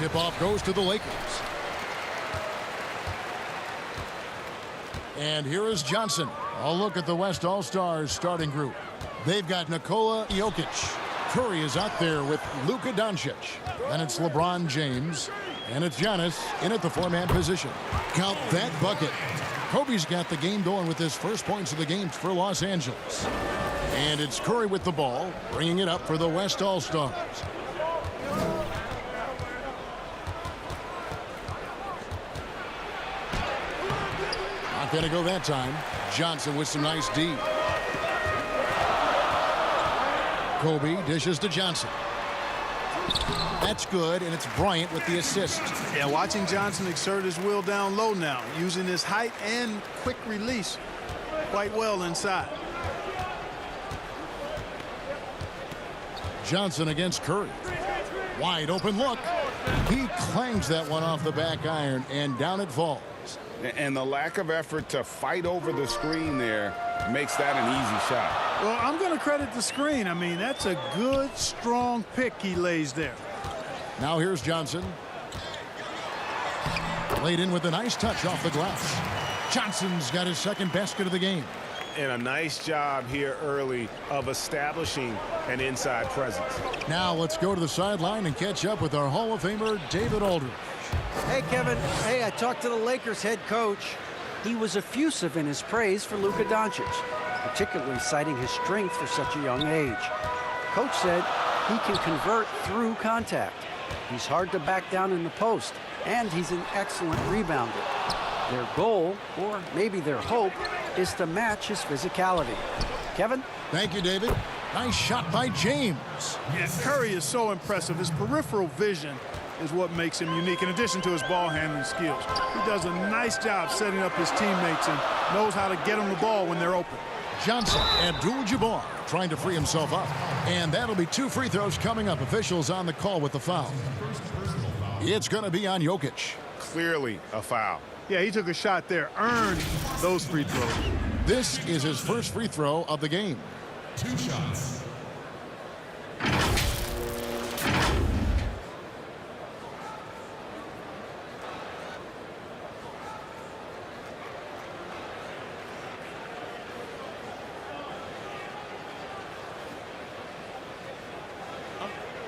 Tip-off goes to the Lakers. And here is Johnson. A look at the West All-Stars starting group. They've got Nikola Jokic. Curry is out there with Luka Doncic. Then it's LeBron James. And it's Giannis in at the four-man position. Count that bucket. Kobe's got the game going with his first points of the game for Los Angeles. And it's Curry with the ball, bringing it up for the West All-Stars. Not going to go that time. Johnson with some nice D. Kobe dishes to Johnson. That's good, and it's Bryant with the assist. Yeah, watching Johnson exert his will down low now, using his height and quick release quite well inside. Johnson against Curry. Wide open look. He clangs that one off the back iron, and down it falls. And the lack of effort to fight over the screen there makes that an easy shot. Well, I'm going to credit the screen. I mean, that's a good, strong pick he lays there. Now here's Johnson. Laid in with a nice touch off the glass. Johnson's got his second basket of the game. And a nice job here early of establishing an inside presence. Now let's go to the sideline and catch up with our Hall of Famer, David Aldridge. Hey, Kevin. Hey, I talked to the Lakers head coach. He was effusive in his praise for Luka Doncic, particularly citing his strength for such a young age. Coach said he can convert through contact. He's hard to back down in the post, and he's an excellent rebounder. Their goal, or maybe their hope, is to match his physicality. Kevin? Thank you, David. Nice shot by James. Yeah, Curry is so impressive. His peripheral vision is what makes him unique, in addition to his ball handling skills. He does a nice job setting up his teammates and knows how to get them the ball when they're open. Johnson, Abdul-Jabbar trying to free himself up. And that'll be 2 free throws coming up. Officials on the call with the foul. It's going to be on Jokic. Clearly a foul. Yeah, he took a shot there, earned those free throws. This is his first free throw of the game. 2 shots.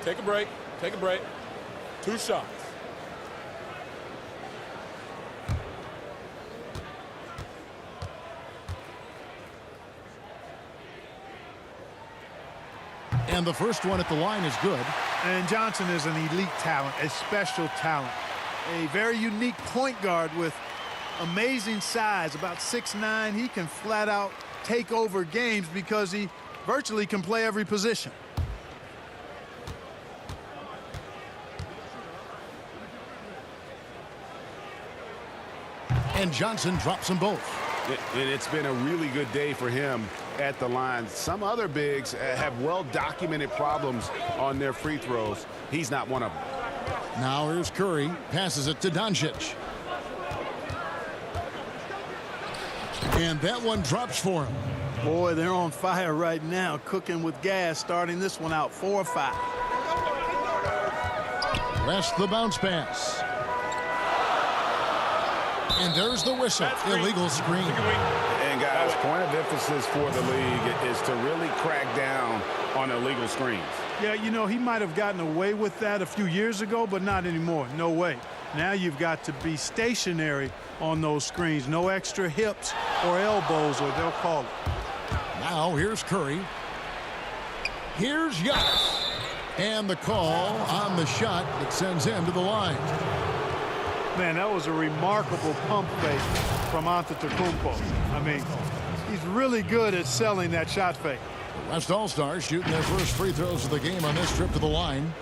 Take a break. Take a break. 2 shots. And the first one at the line is good. And Johnson is an elite talent, a special talent. A very unique point guard with amazing size, about 6'9". He can flat out take over games because he virtually can play every position. And Johnson drops them both. And it's been a really good day for him at the line. Some other bigs have well-documented problems on their free throws. He's not one of them. Now here's Curry. Passes it to Doncic. And that one drops for him. Boy, they're on fire right now, cooking with gas, starting this one out 4-5. Rest the bounce pass. And there's the whistle. Illegal screen. And guys, point of emphasis for the league is to really crack down on illegal screens. Yeah, you know, he might have gotten away with that a few years ago, but not anymore. No way. Now you've got to be stationary on those screens. No extra hips or elbows, or they'll call it. Now here's Curry. Here's Giannis. And the call on the shot that sends him to the line. Man, that was a remarkable pump fake from Antetokounmpo. I mean, he's really good at selling that shot fake. The West All-Stars shooting their first free throws of the game on this trip to the line.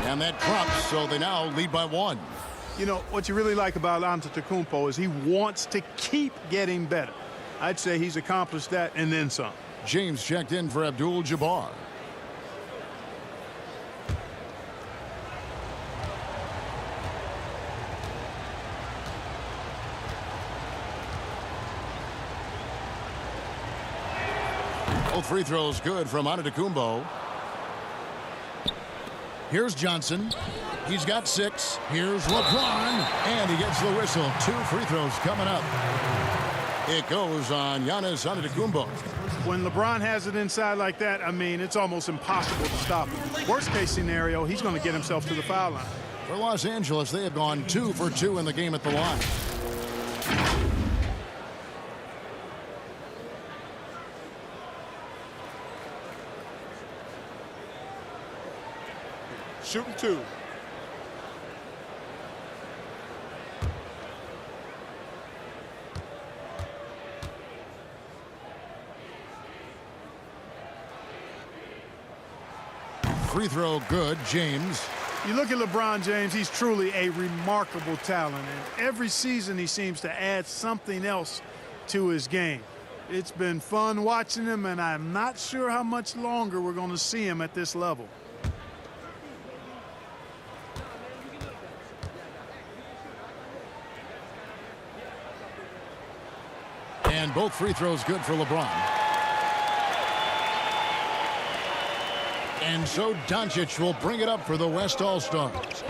And that drops, so they now lead by 1. You know, what you really like about Antetokounmpo is he wants to keep getting better. I'd say he's accomplished that and then some. James checked in for Abdul-Jabbar. Both free throws good from Antetokounmpo. Here's Johnson. He's got 6. Here's LeBron. And he gets the whistle. 2 free throws coming up. It goes on Giannis Antetokounmpo. When LeBron has it inside like that, I mean, it's almost impossible to stop him. Worst case scenario, he's going to get himself to the foul line. For Los Angeles, they have gone 2 for 2 in the game at the line. Shooting 2. Free throw good, James. You look at LeBron James, he's truly a remarkable talent. And every season he seems to add something else to his game. It's been fun watching him, and I'm not sure how much longer we're going to see him at this level. And both free throws good for LeBron. And so Doncic will bring it up for the West All-Stars.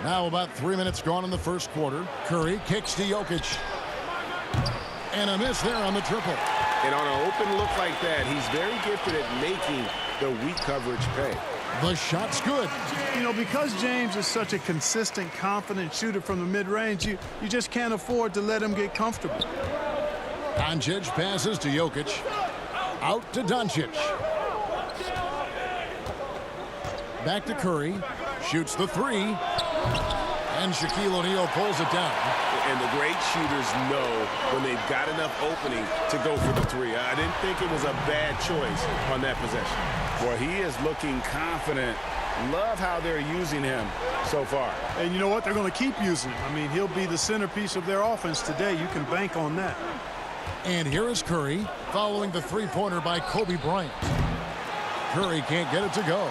Now about 3 minutes gone in the first quarter. Curry kicks to Jokic. And a miss there on the triple. And on an open look like that, he's very gifted at making the weak coverage pay. The shot's good. You know, because James is such a consistent, confident shooter from the mid-range, you just can't afford to let him get comfortable. Doncic passes to Jokic. Out to Doncic. Back to Curry. Shoots the 3. And Shaquille O'Neal pulls it down. And the great shooters know when they've got enough opening to go for the 3. I didn't think it was a bad choice on that possession. Boy, he is looking confident. Love how they're using him so far. And you know what? They're going to keep using him. I mean, he'll be the centerpiece of their offense today. You can bank on that. And here is Curry following the three-pointer by Kobe Bryant. Curry can't get it to go.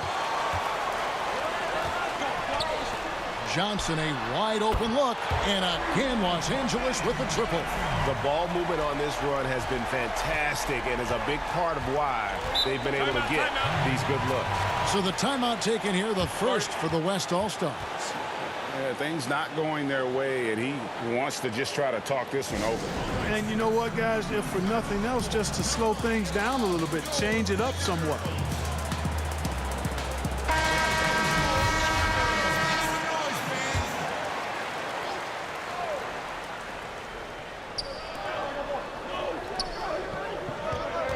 Johnson, a wide open look, and again Los Angeles with the triple. The ball movement on this run has been fantastic and is a big part of why they've been able to get these good looks. So the timeout taken here, the first for the West All-Stars. Things not going their way, and he wants to just try to talk this one over. And you know what, guys? If for nothing else, just to slow things down a little bit, change it up somewhat.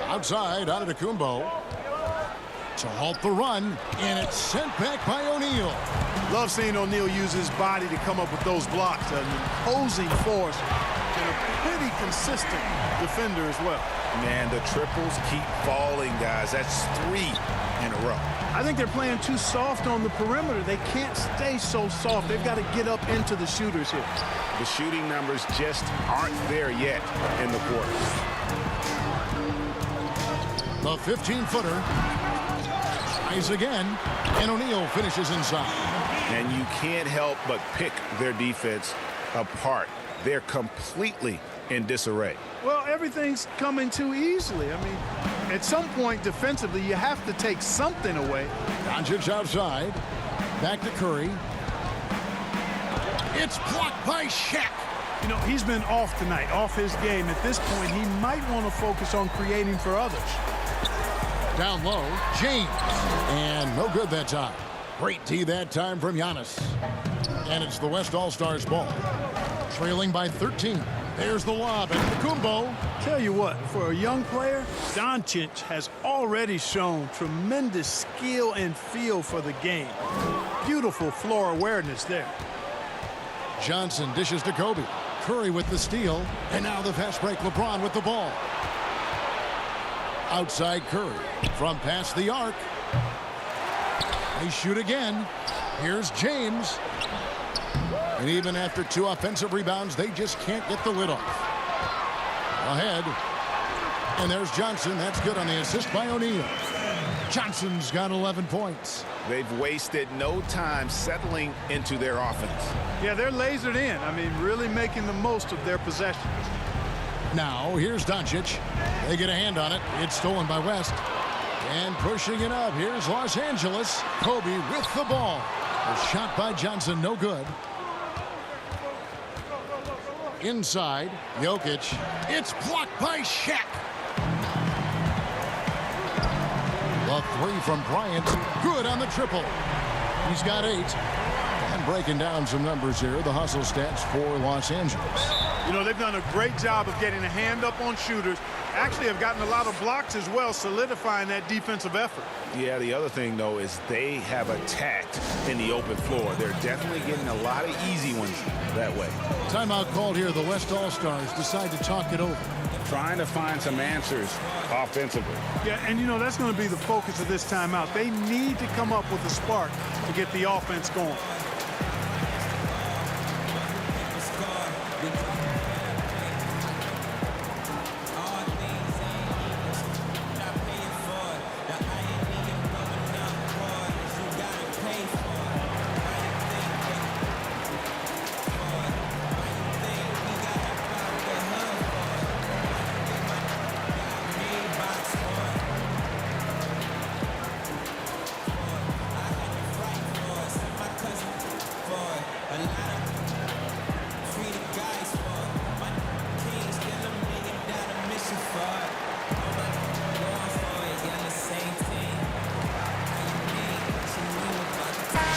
Outside, Antetokounmpo to halt the run, and it's sent back by O'Neal. Love seeing O'Neal use his body to come up with those blocks. An imposing force and a pretty consistent defender as well. Man, the triples keep falling, guys. That's 3 in a row. I think they're playing too soft on the perimeter. They can't stay so soft. They've got to get up into the shooters here. The shooting numbers just aren't there yet in the quarter. The 15-footer tries again, and O'Neal finishes inside. And you can't help but pick their defense apart. They're completely in disarray. Well, everything's coming too easily. I mean, at some point defensively, you have to take something away. Doncic outside. Back to Curry. It's blocked by Shaq. You know, he's been off tonight, off his game. At this point, he might want to focus on creating for others. Down low, James. And no good that time. Great D that time from Giannis. And it's the West All-Stars ball. Trailing by 13. There's the lob, and Antetokounmpo. Tell you what, for a young player, Doncic has already shown tremendous skill and feel for the game. Beautiful floor awareness there. Johnson dishes to Kobe. Curry with the steal. And now the fast break, LeBron with the ball. Outside Curry from past the arc. They shoot again. Here's James. And even after 2 offensive rebounds, they just can't get the lid off. Ahead. And there's Johnson. That's good on the assist by O'Neal. Johnson's got 11 points. They've wasted no time settling into their offense. Yeah, they're lasered in. I mean, really making the most of their possessions. Now, here's Doncic. They get a hand on it. It's stolen by West. And pushing it up, here's Los Angeles. Kobe with the ball. A shot by Johnson, no good. Inside, Jokic. It's blocked by Shaq. The 3 from Bryant. Good on the triple. He's got 8. And breaking down some numbers here, the hustle stats for Los Angeles. You know, they've done a great job of getting a hand up on shooters. Actually have gotten a lot of blocks as well, solidifying that defensive effort. Yeah, the other thing, though, is they have attacked in the open floor. They're definitely getting a lot of easy ones that way. Timeout called here. The West All-Stars decide to talk it over. Trying to find some answers offensively. Yeah, and, you know, that's going to be the focus of this timeout. They need to come up with a spark to get the offense going.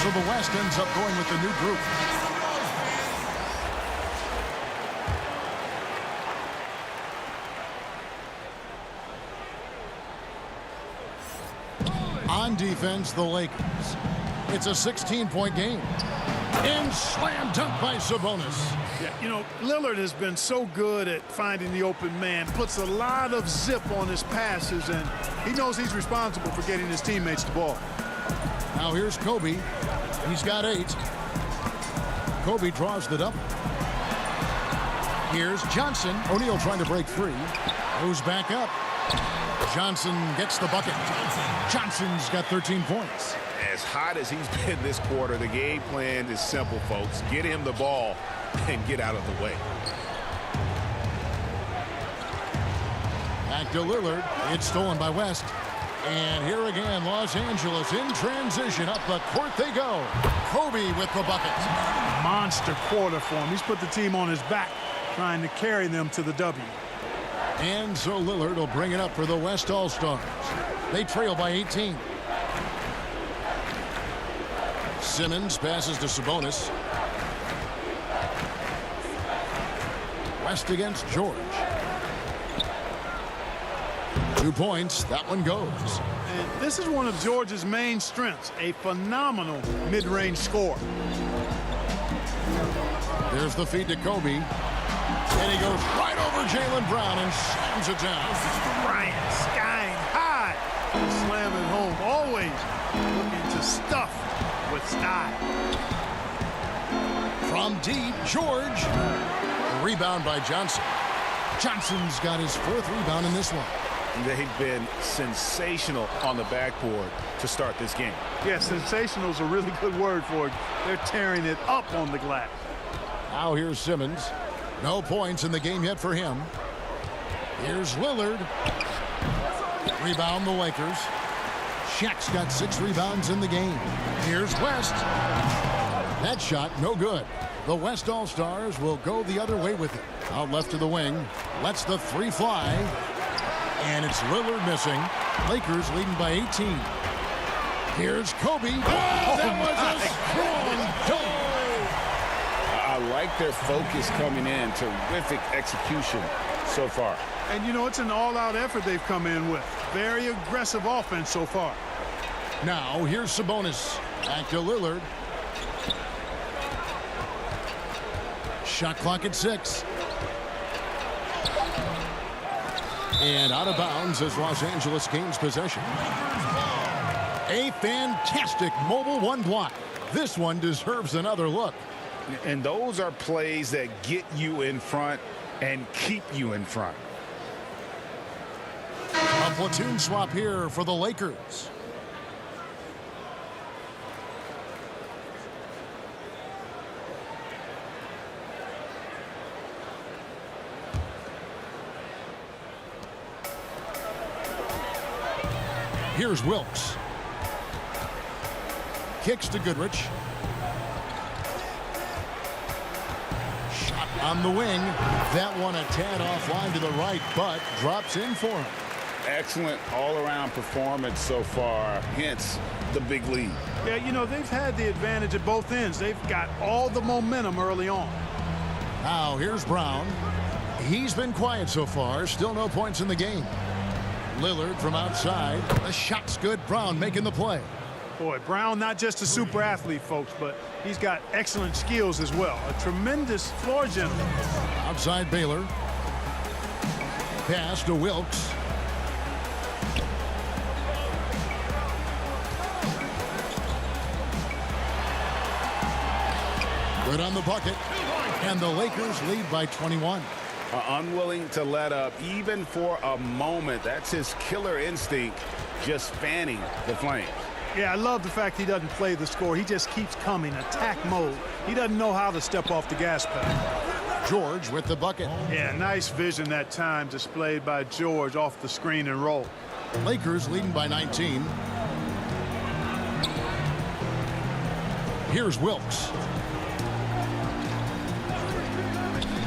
So the West ends up going with the new group. On defense, the Lakers. It's a 16-point game. And slam dunk by Sabonis. Yeah, you know, Lillard has been so good at finding the open man. Puts a lot of zip on his passes, and he knows he's responsible for getting his teammates the ball. Now here's Kobe. He's got 8. Kobe draws it up. Here's Johnson. O'Neal trying to break free. Goes back up. Johnson gets the bucket. Johnson's got 13 points. As hot as he's been this quarter, the game plan is simple, folks. Get him the ball and get out of the way. Back to Lillard. It's stolen by West. And here again, Los Angeles in transition. Up the court they go. Kobe with the bucket. Monster quarter for him. He's put the team on his back, trying to carry them to the W. And so Lillard will bring it up for the West All-Stars. They trail by 18. Simmons passes to Sabonis. West against George. 2 points. That one goes. And this is one of George's main strengths, a phenomenal mid-range scorer. There's the feed to Kobe. And he goes right over Jaylen Brown and slams it down. Bryant skying high. Slamming home. Always looking to stuff with style. From deep, George. Rebound by Johnson. Johnson's got his 4th rebound in this one. They've been sensational on the backboard to start this game. Yeah, sensational is a really good word for it. They're tearing it up on the glass. Now here's Simmons. No points in the game yet for him. Here's Lillard. Rebound the Lakers. Shaq's got 6 rebounds in the game. Here's West. That shot, no good. The West All-Stars will go the other way with it. Out left to the wing. Lets the 3 fly. And it's Lillard missing. Lakers leading by 18. Here's Kobe. Oh, that was a strong dunk. I like their focus coming in. Terrific execution so far. And, you know, it's an all-out effort they've come in with. Very aggressive offense so far. Now, here's Sabonis. Back to Lillard. Shot clock at 6. And out of bounds as Los Angeles gains possession. A fantastic mobile 1 block. This one deserves another look. And those are plays that get you in front and keep you in front. A platoon swap here for the Lakers. Here's Wilkes. Kicks to Goodrich. Shot on the wing. That one a tad offline to the right, but drops in for him. Excellent all-around performance so far, hence the big lead. Yeah, you know, they've had the advantage at both ends. They've got all the momentum early on. Now here's Brown. He's been quiet so far. Still no points in the game. Lillard from outside. The shot's good. Brown making the play. Boy, Brown not just a super athlete, folks, but he's got excellent skills as well. A tremendous floor general. Outside Baylor. Pass to Wilkes. Good on the bucket. And the Lakers lead by 21. Unwilling to let up even for a moment. That's his killer instinct, just fanning the flames. Yeah, I love the fact he doesn't play the score. He just keeps coming, attack mode. He doesn't know how to step off the gas pedal. George with the bucket. Yeah, nice vision that time displayed by George off the screen and roll. Lakers leading by 19. Here's Wilkes.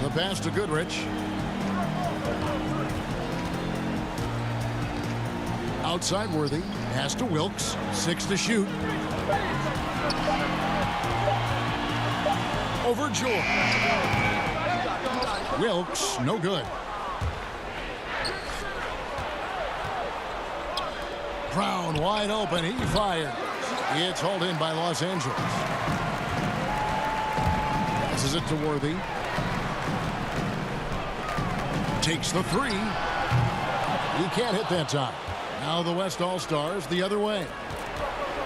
The pass to Goodrich. Outside Worthy. Pass to Wilkes. 6 to shoot. Over George. Wilkes, no good. Brown wide open. He fires. It's hauled in by Los Angeles. Passes it to Worthy. Takes the three. He can't hit that time. Now the West All-Stars the other way.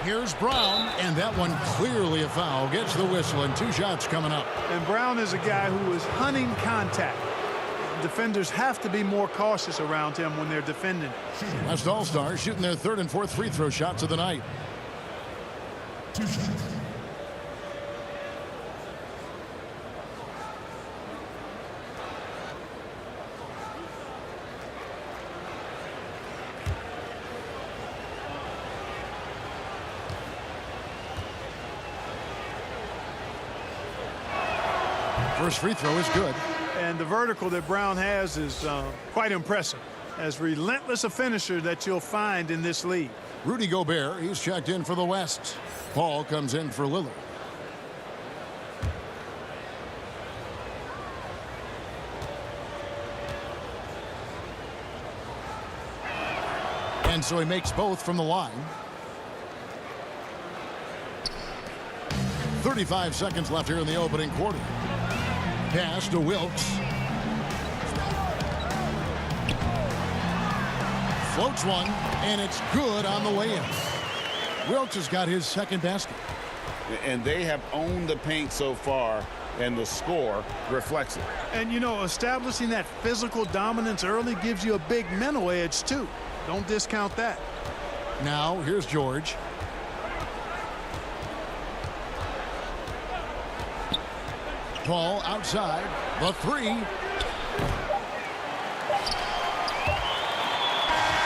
Here's Brown, and that one clearly a foul. Gets the whistle, and 2 shots coming up. And Brown is a guy who is hunting contact. Defenders have to be more cautious around him when they're defending. West All-Stars shooting their 3rd and 4th free throw shots of the night. 2 shots. First free throw is good. And the vertical that Brown has is quite impressive. As relentless a finisher that you'll find in this league. Rudy Gobert, he's checked in for the West. Paul comes in for Lillard. And so he makes both from the line. 35 seconds left here in the opening quarter. Pass to Wilkes. Floats one, and it's good on the way in. Wilkes has got his 2nd basket. And they have owned the paint so far, and the score reflects it. And, you know, establishing that physical dominance early gives you a big mental edge, too. Don't discount that. Now, here's George. Paul outside. The 3.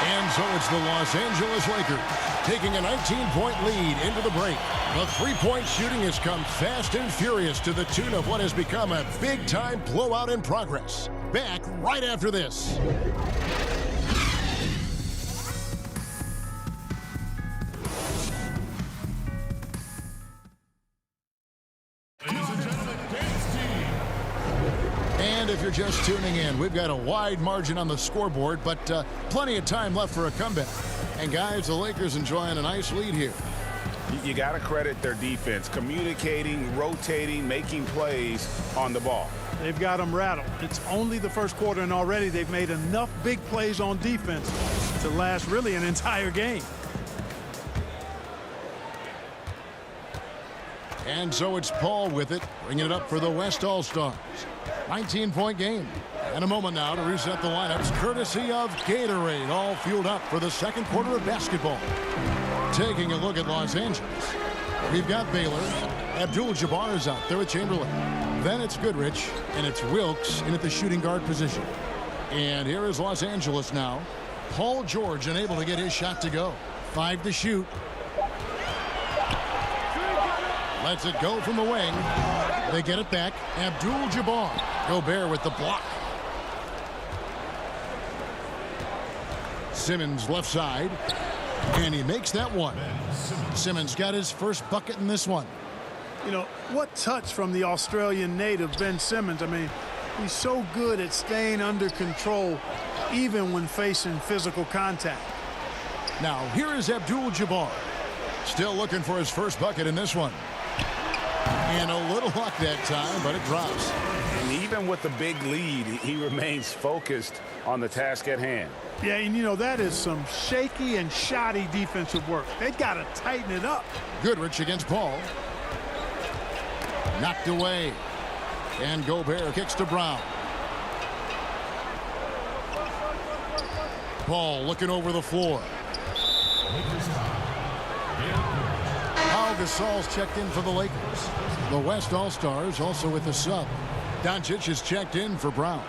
And so it's the Los Angeles Lakers taking a 19-point lead into the break. The 3-point shooting has come fast and furious to the tune of what has become a big-time blowout in progress. Back right after this. And if you're just tuning in, we've got a wide margin on the scoreboard, but plenty of time left for a comeback. And guys, the Lakers enjoying a nice lead here. You got to credit their defense, communicating, rotating, making plays on the ball. They've got them rattled. It's only the first quarter, and already they've made enough big plays on defense to last really an entire game. And so it's Paul with it, bringing it up for the West All-Stars. 19-point game. And a moment now to reset the lineups, courtesy of Gatorade, all fueled up for the second quarter of basketball. Taking a look at Los Angeles, we've got Baylor. Abdul-Jabbar is out there with Chamberlain. Then it's Goodrich, and it's Wilkes in at the shooting guard position. And here is Los Angeles now. Paul George unable to get his shot to go. 5 to shoot. Lets it go from the wing. They get it back. Abdul-Jabbar. Gobert with the block. Simmons left side. And he makes that one. Simmons got his first bucket in this one. You know, what touch from the Australian native, Ben Simmons. I mean, he's so good at staying under control, even when facing physical contact. Now, here is Abdul-Jabbar. Still looking for his first bucket in this one. And a little luck that time, but it drops. And even with the big lead, he remains focused on the task at hand. Yeah, and you know, that is some shaky and shoddy defensive work. They got to tighten it up. Goodrich against Paul. Knocked away. And Gobert kicks to Brown. Paul looking over the floor. Pau Gasol's checked in for the Lakers. The West All-Stars also with a sub. Doncic is checked in for Brown.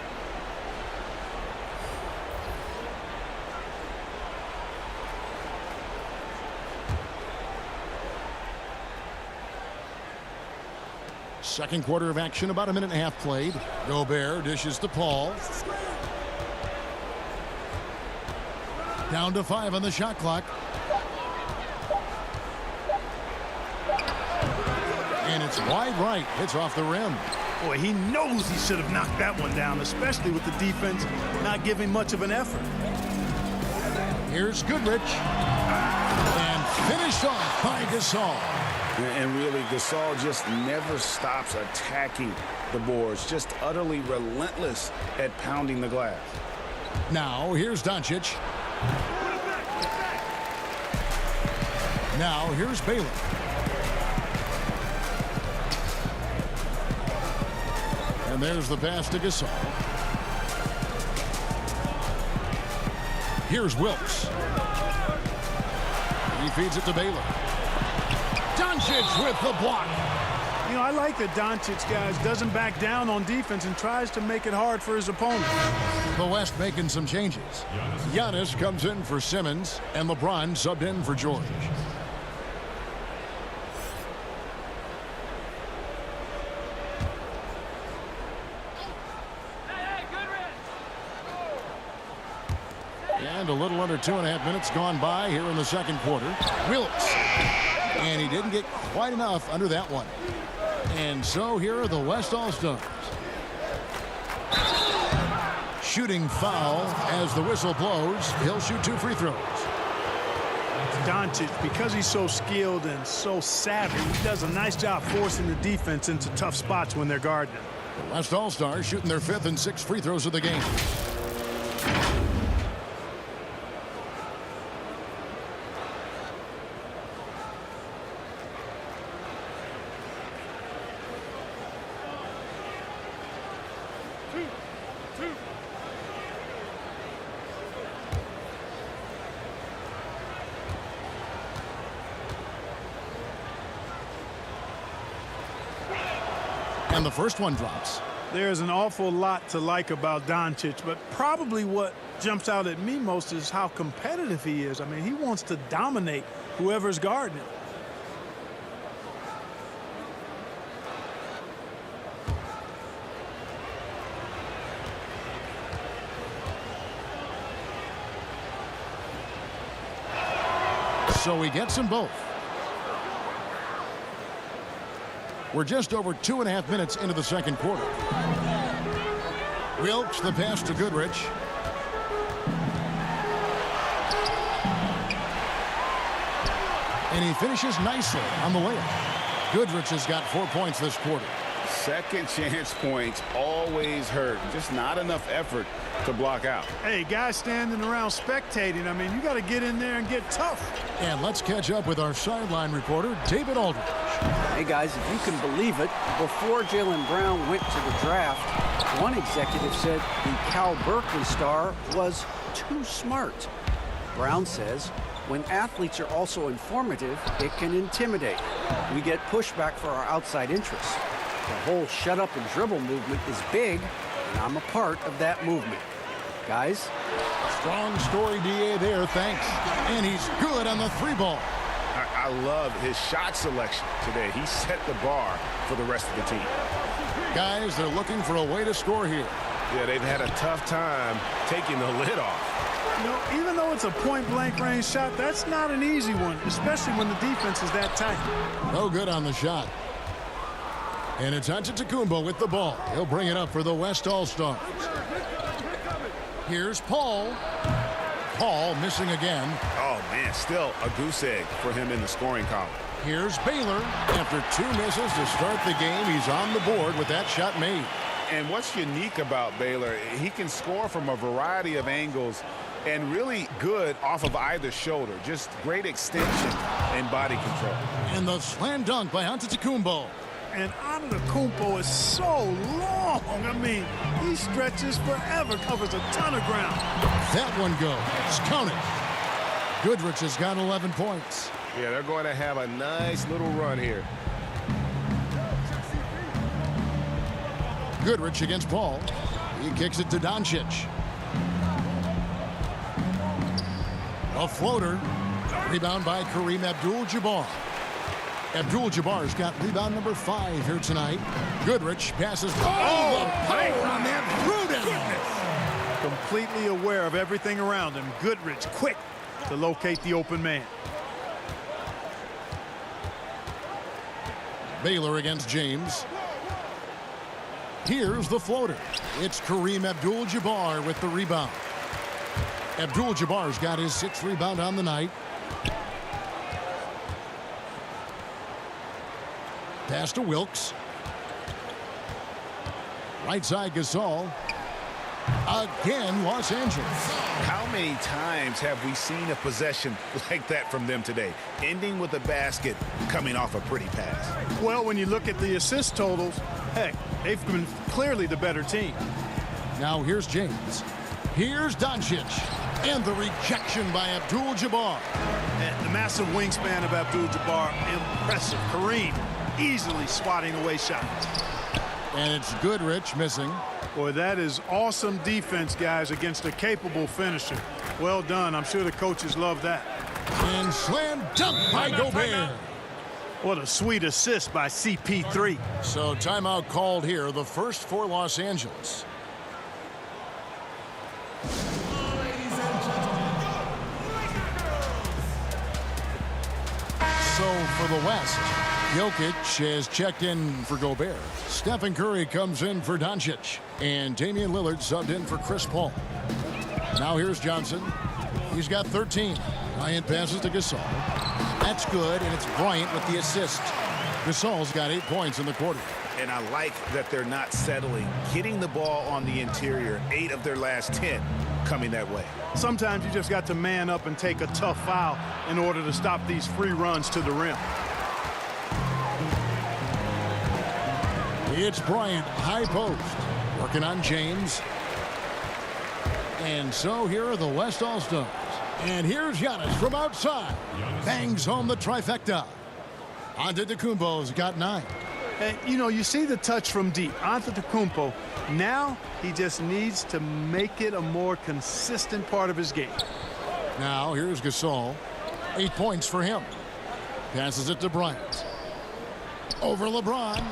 Second quarter of action, about a minute and a half played. Gobert dishes to Paul. Down to 5 on the shot clock. And it's wide right. Hits off the rim. Boy, he knows he should have knocked that one down, especially with the defense not giving much of an effort. Here's Goodrich. And finished off by Gasol. And really, Gasol just never stops attacking the boards. Just utterly relentless at pounding the glass. Now, here's Doncic. Now, here's Baylor. And there's the pass to Gasol. Here's Wilkes. He feeds it to Baylor. Doncic with the block. You know, I like that Doncic, guys, doesn't back down on defense and tries to make it hard for his opponent. The West making some changes. Giannis comes in for Simmons, and LeBron subbed in for George. And a little under 2.5 minutes gone by here in the second quarter. Wilkes. And he didn't get quite enough under that one. And so here are the West All-Stars. Shooting foul as the whistle blows. He'll shoot 2 free throws. Doncic, because he's so skilled and so savvy, he does a nice job forcing the defense into tough spots when they're guarding him. The West All-Stars shooting their 5th and 6th free throws of the game. And the first one drops. There's an awful lot to like about Doncic, but probably what jumps out at me most is how competitive he is. I mean, he wants to dominate whoever's guarding him. So he gets them both. We're just over 2.5 minutes into the second quarter. Wilkes, the pass to Goodrich. And he finishes nicely on the layup. Goodrich has got 4 points this quarter. Second chance points always hurt. Just not enough effort to block out. Hey, guys standing around spectating, I mean, you got to get in there and get tough. And let's catch up with our sideline reporter, David Aldridge. Hey guys, if you can believe it, before Jaylen Brown went to the draft, one executive said the Cal Berkeley star was too smart. Brown says, when athletes are also informative, it can intimidate. We get pushback for our outside interests. The whole shut up and dribble movement is big, and I'm a part of that movement. Guys? Strong story, DA, there, thanks. And he's good on the three ball. I love his shot selection today. He set the bar for the rest of the team. Guys, they're looking for a way to score here. Yeah, they've had a tough time taking the lid off. You know, even though it's a point-blank range shot, that's not an easy one, especially when the defense is that tight. No good on the shot. And it's Antetokounmpo with the ball. He'll bring it up for the West All-Stars. Here's Paul. Paul missing again. Oh, man, still a goose egg for him in the scoring column. Here's Baylor. After 2 misses to start the game, he's on the board with that shot made. And what's unique about Baylor, he can score from a variety of angles and really good off of either shoulder. Just great extension and body control. And the slam dunk by Antetokounmpo. And Antetokounmpo is so long. I mean, he stretches forever, covers a ton of ground. That one goes. Count it. Goodrich has got 11 points. Yeah, they're going to have a nice little run here. Goodrich against Paul. He kicks it to Doncic. A floater. Rebound by Kareem Abdul-Jabbar. Abdul-Jabbar's got rebound number 5 here tonight. Goodrich passes. Oh, the power on that threw down. Completely aware of everything around him. Goodrich quick to locate the open man. Baylor against James. Here's the floater. It's Kareem Abdul-Jabbar with the rebound. Abdul-Jabbar's got his 6th rebound on the night. Pass to Wilkes. Right side Gasol. Again, Los Angeles. How many times have we seen a possession like that from them today, ending with a basket coming off a pretty pass? Well, when you look at the assist totals, heck, they've been clearly the better team. Now here's James. Here's Doncic. And the rejection by Abdul-Jabbar. And the massive wingspan of Abdul-Jabbar, impressive. Kareem easily swatting away shots. And it's Goodrich missing. Boy, that is awesome defense, guys, against a capable finisher. Well done. I'm sure the coaches love that. And slam dunk by Gobert. What a sweet assist by CP3. So timeout called here, the first for Los Angeles. So for the West, Jokic has checked in for Gobert. Stephen Curry comes in for Doncic. And Damian Lillard subbed in for Chris Paul. Now here's Johnson. He's got 13. Bryant passes to Gasol. That's good, and it's Bryant with the assist. Gasol's got 8 points in the quarter. And I like that they're not settling, getting the ball on the interior. 8 of their last 10 coming that way. Sometimes you just got to man up and take a tough foul in order to stop these free runs to the rim. It's Bryant, high post, working on James. And so here are the West All-Stars. And here's Giannis from outside. Bangs home the trifecta. Antetokounmpo's got 9. And, you know, you see the touch from deep. Antetokounmpo, now he just needs to make it a more consistent part of his game. Now here's Gasol. 8 points for him. Passes it to Bryant. Over LeBron.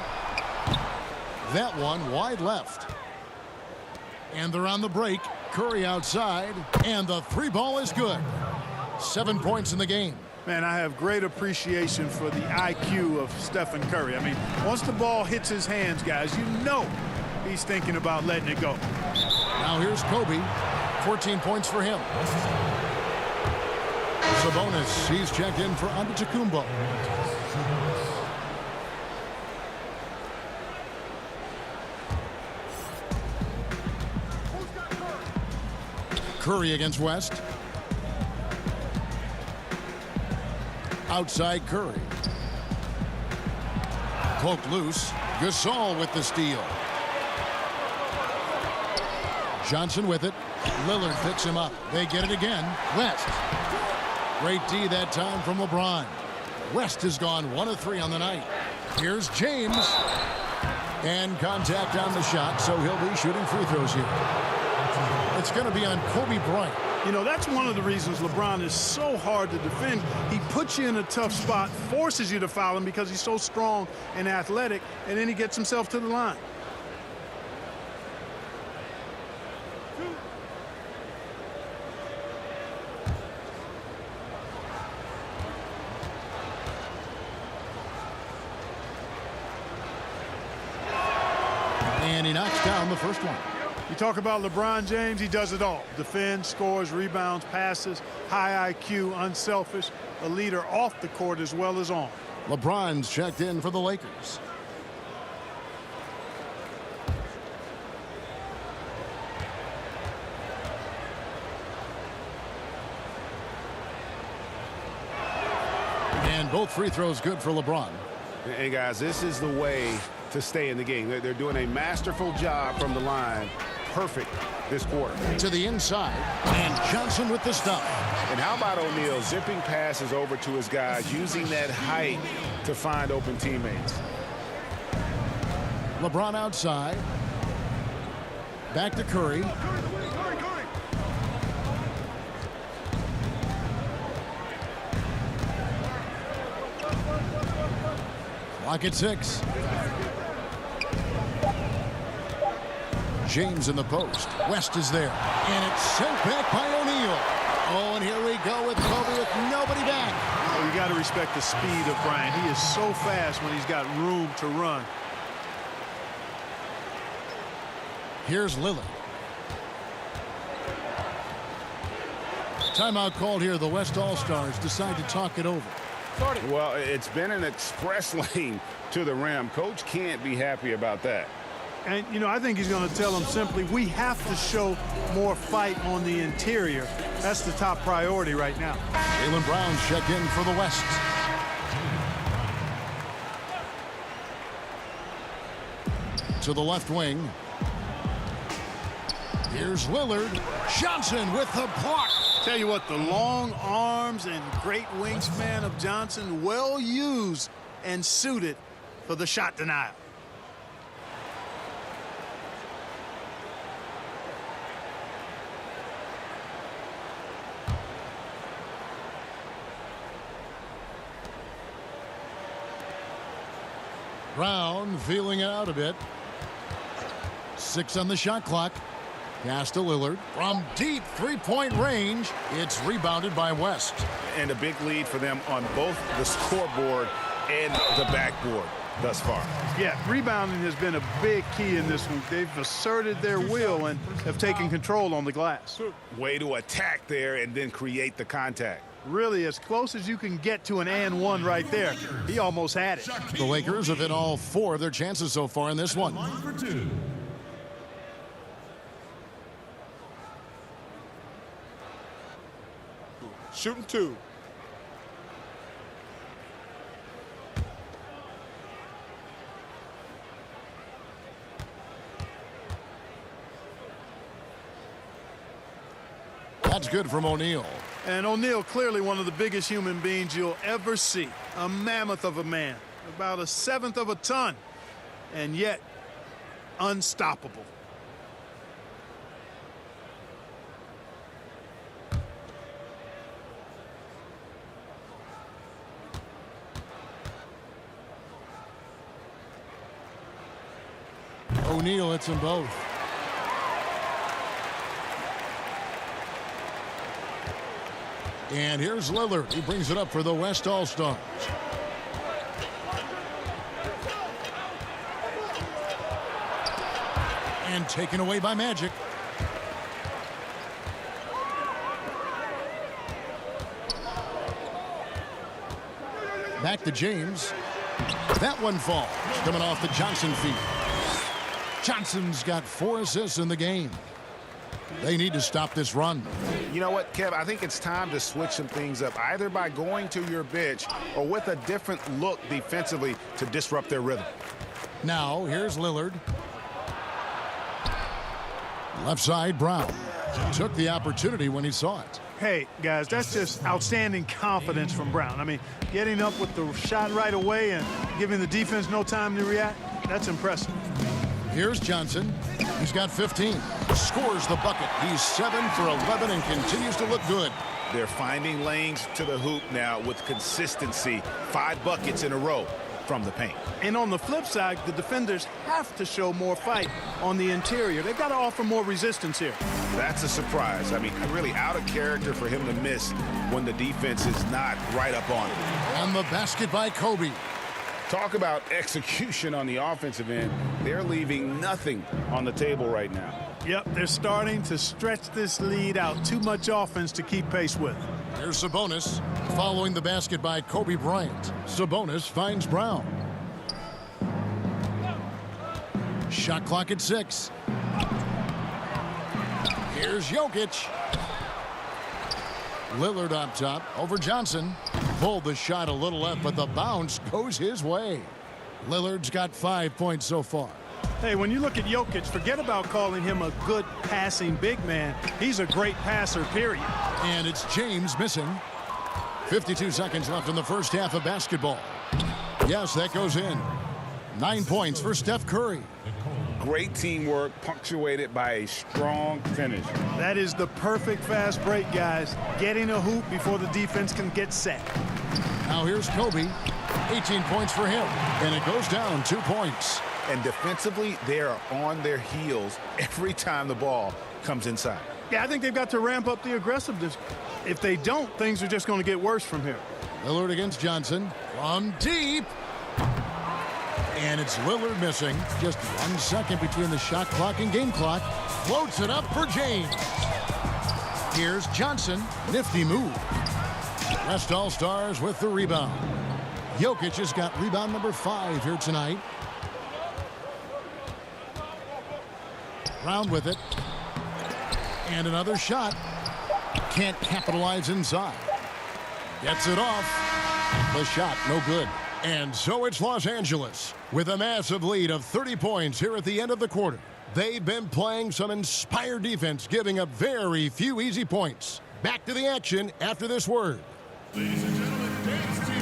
That one wide left. And they're on the break. Curry outside. And the 3 ball is good. 7 points in the game. Man, I have great appreciation for the IQ of Stephen Curry. I mean, once the ball hits his hands, guys, you know he's thinking about letting it go. Now here's Kobe. 14 points for him. Sabonis, he's checked in for Antetokounmpo. Curry against West. Outside Curry. Poked loose. Gasol with the steal. Johnson with it. Lillard picks him up. They get it again. West. Great D that time from LeBron. West has gone 1 of 3 on the night. Here's James. And contact on the shot, so he'll be shooting free throws here. It's going to be on Kobe Bryant. You know, that's one of the reasons LeBron is so hard to defend. He puts you in a tough spot, forces you to foul him because he's so strong and athletic, and then he gets himself to the line. And he knocks down the first one. You talk about LeBron James, he does it all. Defends, scores, rebounds, passes, high IQ, unselfish, a leader off the court as well as on. LeBron's checked in for the Lakers. And both free throws good for LeBron. Hey, guys, this is the way to stay in the game. They're doing a masterful job from the line. Perfect this quarter. To the inside, and Johnson with the stop. And how about O'Neal zipping passes over to his guys, using that height to find open teammates. LeBron outside. Back to Curry. Clock at 6. James in the post. West is there. And it's sent back by O'Neal. Oh, and here we go with Kobe with nobody back. Well, you got to respect the speed of Bryant. He is so fast when he's got room to run. Here's Lillard. Timeout called here. The West All-Stars decide to talk it over. Well, it's been an express lane to the rim. Coach can't be happy about that. And, you know, I think he's going to tell them simply, we have to show more fight on the interior. That's the top priority right now. Jaylen Brown's check in for the West. To the left wing. Here's Lillard. Johnson with the block. Tell you what, the long arms and great wingspan of Johnson, well used and suited for the shot denial. Brown feeling it out a bit. 6 on the shot clock. Pass to Lillard. From deep three-point range, it's rebounded by West. And a big lead for them on both the scoreboard and the backboard thus far. Yeah, rebounding has been a big key in this one. They've asserted their will and have taken control on the glass. Way to attack there and then create the contact. Really as close as you can get to an and one right there. He almost had it. The Lakers have hit all 4 of their chances so far in this one. Shooting 2. That's good from O'Neal. And O'Neal, clearly one of the biggest human beings you'll ever see. A mammoth of a man. About a 1/7 of a ton. And yet, unstoppable. O'Neal hits them both. And here's Lillard. He brings it up for the West All-Stars. And taken away by Magic. Back to James. That one falls. Coming off the Johnson feed. Johnson's got 4 assists in the game. They need to stop this run. You know what, Kev? I think it's time to switch some things up, either by going to your bench or with a different look defensively to disrupt their rhythm. Now, here's Lillard. Left side, Brown. Took the opportunity when he saw it. Hey, guys, that's just outstanding confidence from Brown. I mean, getting up with the shot right away and giving the defense no time to react, that's impressive. Here's Johnson. He's got 15. Scores the bucket. He's 7 for 11 and continues to look good. They're finding lanes to the hoop now with consistency. 5 buckets in a row from the paint. And on the flip side, the defenders have to show more fight on the interior. They've got to offer more resistance here. That's a surprise. I mean, really out of character for him to miss when the defense is not right up on it. And the basket by Kobe. Talk about execution on the offensive end. They're leaving nothing on the table right now. Yep, they're starting to stretch this lead out. Too much offense to keep pace with. Here's Sabonis. Following the basket by Kobe Bryant. Sabonis finds Brown. Shot clock at 6. Here's Jokic. Lillard up top over Johnson. Pulled the shot a little left, but the bounce goes his way. Lillard's got 5 points so far. Hey, when you look at Jokic, forget about calling him a good passing big man. He's a great passer, period. And it's James missing. 52 seconds left in the first half of basketball. Yes, that goes in. 9 points for Steph Curry. Great teamwork punctuated by a strong finish. That is the perfect fast break, guys. Getting a hoop before the defense can get set. Now here's Kobe. 18 points for him. And it goes down 2 points. And defensively, they are on their heels every time the ball comes inside. Yeah, I think they've got to ramp up the aggressiveness. If they don't, things are just going to get worse from here. Lillard against Johnson from deep. And it's Lillard missing. Just 1 second between the shot clock and game clock. Floats it up for James. Here's Johnson. Nifty move. West All-Stars with the rebound. Jokic has got rebound number 5 here tonight. Brown with it. And another shot. Can't capitalize inside. Gets it off. The shot no good. And so it's Los Angeles with a massive lead of 30 points here at the end of the quarter. They've been playing some inspired defense, giving up very few easy points. Back to the action after this word. Ladies and gentlemen, dance team.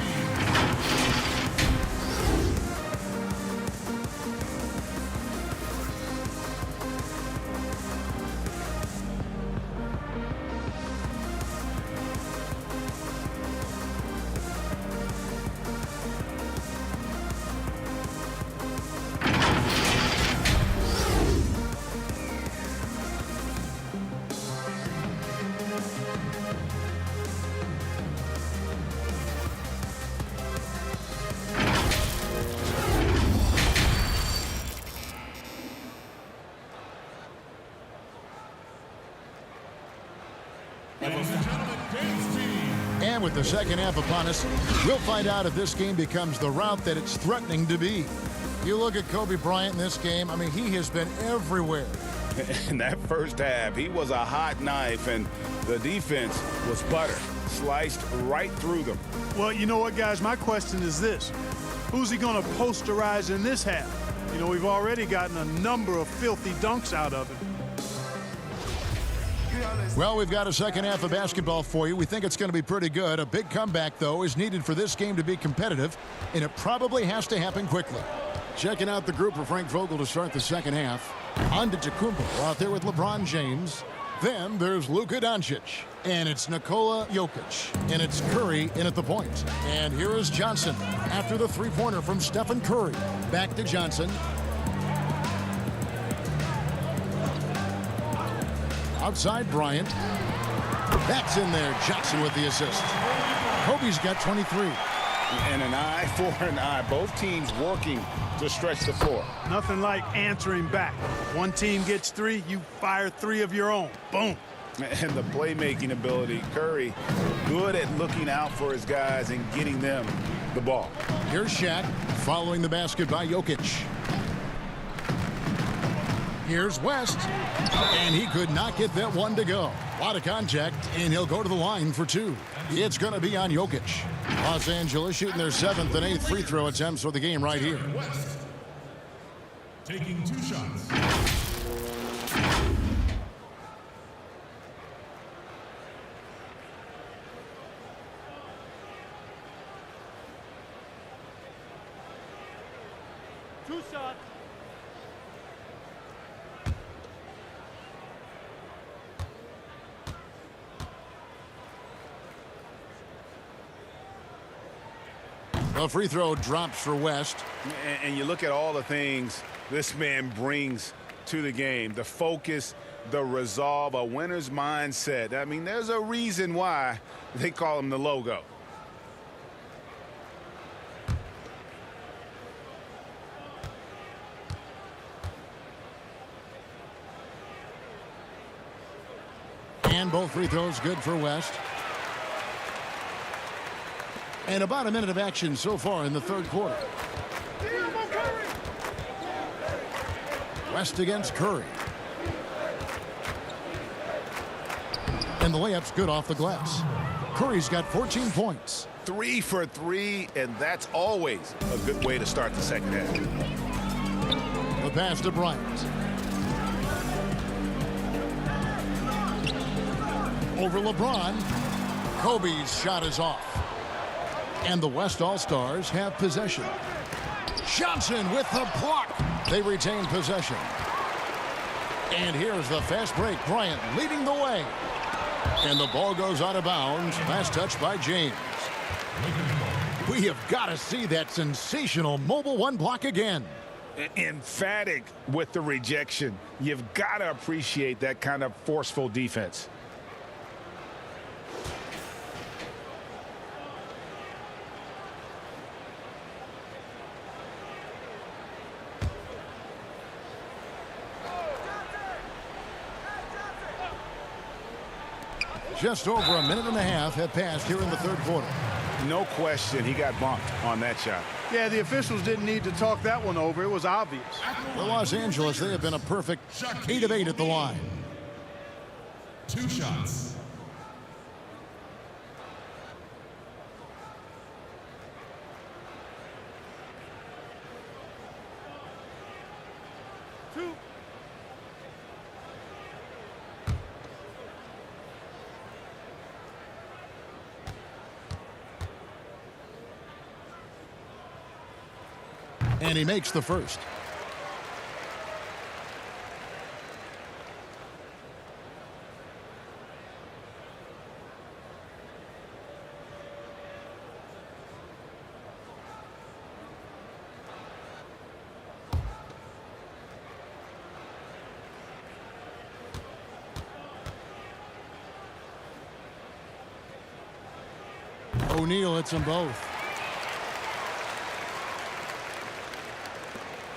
And with the second half upon us, we'll find out if this game becomes the route that it's threatening to be. You look at Kobe Bryant in this game, I mean, he has been everywhere. In that first half, he was a hot knife, and the defense was butter. Sliced right through them. Well, you know what, guys? My question is this. Who's he going to posterize in this half? You know, we've already gotten a number of filthy dunks out of him. Well, we've got a second half of basketball for you. We think it's going to be pretty good. A big comeback, though, is needed for this game to be competitive, and it probably has to happen quickly. Checking out the group for Frank Vogel to start the second half. Antetokounmpo out there with LeBron James. Then there's Luka Doncic. And it's Nikola Jokic. And it's Curry in at the point. And here is Johnson after the three-pointer from Stephen Curry. Back to Johnson. Outside Bryant. That's in there. Johnson with the assist. Kobe's got 23. And an eye for an eye. Both teams working to stretch the floor. Nothing like answering back. One team gets 3, you fire 3 of your own. Boom. And the playmaking ability. Curry good at looking out for his guys and getting them the ball. Here's Shaq following the basket by Jokic. Here's West. And he could not get that one to go. A lot of contact, and he'll go to the line for two. It's going to be on Jokic. Los Angeles shooting their 7th and 8th free throw attempts for the game right here. West. Taking 2 shots. Two shots. The free throw drops for West. And you look at all the things this man brings to the game. The focus, the resolve, a winner's mindset. I mean, there's a reason why they call him the logo. And both free throws good for West. And about a minute of action so far in the third quarter. West against Curry. And the layup's good off the glass. Curry's got 14 points. 3 for 3, and that's always a good way to start the second half. The pass to Bryant. Over LeBron. Kobe's shot is off. And the West All-Stars have possession. Johnson with the block. They retain possession. And here's the fast break. Bryant leading the way. And the ball goes out of bounds. Last touch by James. We have got to see that sensational mobile one block again. Emphatic with the rejection. You've got to appreciate that kind of forceful defense. Just over a minute and a half have passed here in the third quarter. No question, he got bumped on that shot. Yeah, the officials didn't need to talk that one over. It was obvious. For Los Angeles, they have been a perfect 8 of 8 at the line. 2 shots. Two. And he makes the first. O'Neal hits them both.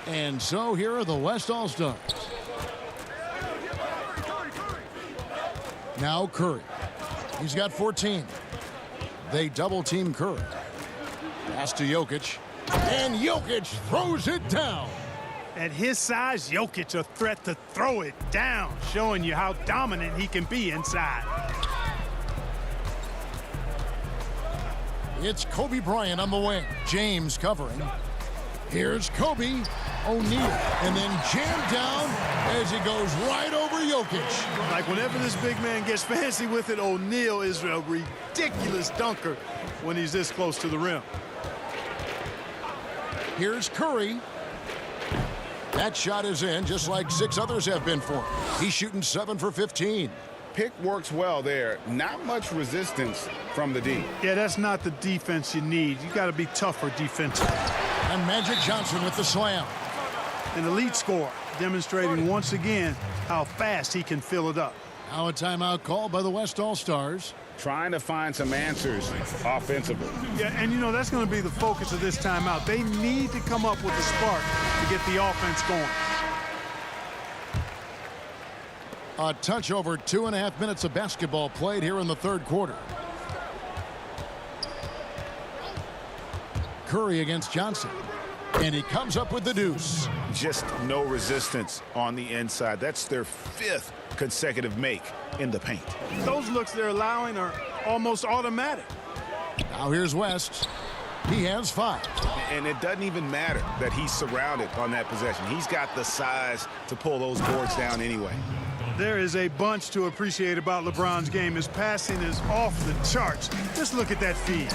And so here are the West All-Stars. Now Curry. He's got 14. They double-team Curry. Pass to Jokic. And Jokic throws it down. At his size, Jokic a threat to throw it down, showing you how dominant he can be inside. It's Kobe Bryant on the wing. James covering. Here's Kobe. O'Neal, and then jammed down as he goes right over Jokic. Like whenever this big man gets fancy with it, O'Neal is a ridiculous dunker when he's this close to the rim. Here's Curry. That shot is in, just like 6 others have been for him. He's shooting 7 for 15. Pick works well there. Not much resistance from the D. Yeah, that's not the defense you need. You got to be tougher defensively. And Magic Johnson with the slam. An elite scorer, demonstrating once again how fast he can fill it up. Now a timeout called by the West All-Stars. Trying to find some answers offensively. Yeah, and you know, that's going to be the focus of this timeout. They need to come up with a spark to get the offense going. A touch over 2.5 minutes of basketball played here in the third quarter. Curry against Johnson. And he comes up with the deuce. Just no resistance on the inside. That's their 5th consecutive make in the paint. Those looks they're allowing are almost automatic. Now here's West. He has 5. And it doesn't even matter that he's surrounded on that possession. He's got the size to pull those boards down anyway. There is a bunch to appreciate about LeBron's game. His passing is off the charts. Just look at that feed.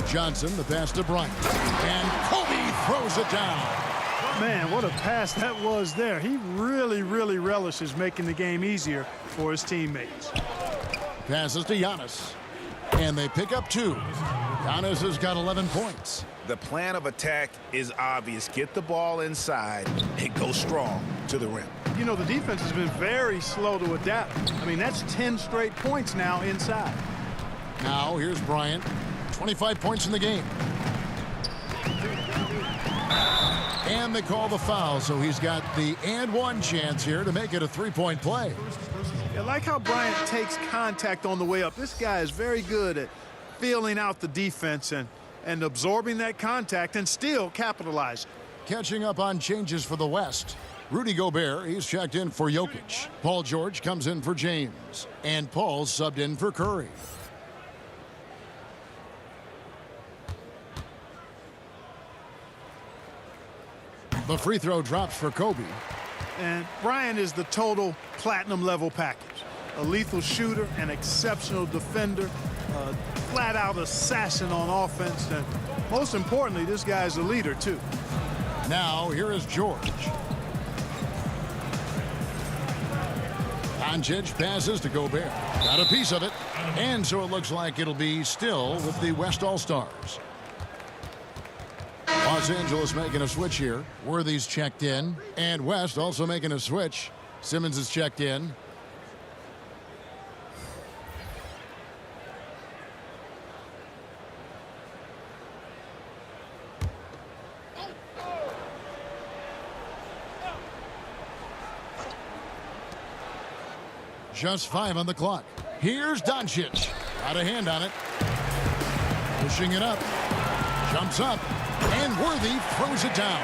Johnson, the pass to Bryant. And Kobe throws it down. Man, what a pass that was there. He really relishes making the game easier for his teammates. Passes to Giannis. And they pick up 2. Giannis has got 11 points. The plan of attack is obvious. Get the ball inside and go strong to the rim. You know, the defense has been very slow to adapt. I mean, that's 10 straight points now inside. Now here's Bryant. 25 points in the game. And they call the foul, so he's got the and one chance here to make it a 3-point play. I like how Bryant takes contact on the way up. This guy is very good at feeling out the defense and absorbing that contact and still capitalizing. Catching up on changes for the West. Rudy Gobert, he's checked in for Jokic. Paul George comes in for James. And Paul's subbed in for Curry. The free throw drops for Kobe. And Bryant is the total platinum level package. A lethal shooter, an exceptional defender, a flat-out assassin on offense, and most importantly, this guy's a leader too. Now here is George. Doncic passes to Gobert. Got a piece of it. And so it looks like it'll be still with the West All-Stars. Los Angeles making a switch here. Worthy's checked in. And West also making a switch. Simmons is checked in. Just 5 on the clock. Here's Doncic. Got a hand on it. Pushing it up. Jumps up. And Worthy throws it down.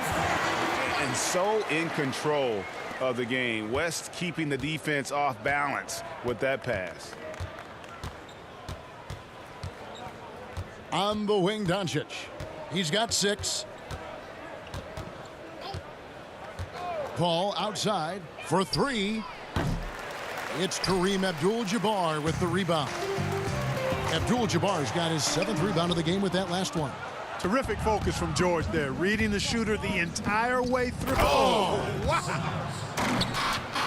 And so in control of the game. West keeping the defense off balance with that pass. On the wing, Doncic. He's got 6. Paul outside for 3. It's Kareem Abdul-Jabbar with the rebound. Abdul-Jabbar's got his 7th rebound of the game with that last one. Terrific focus from George there, reading the shooter the entire way through. Oh, wow.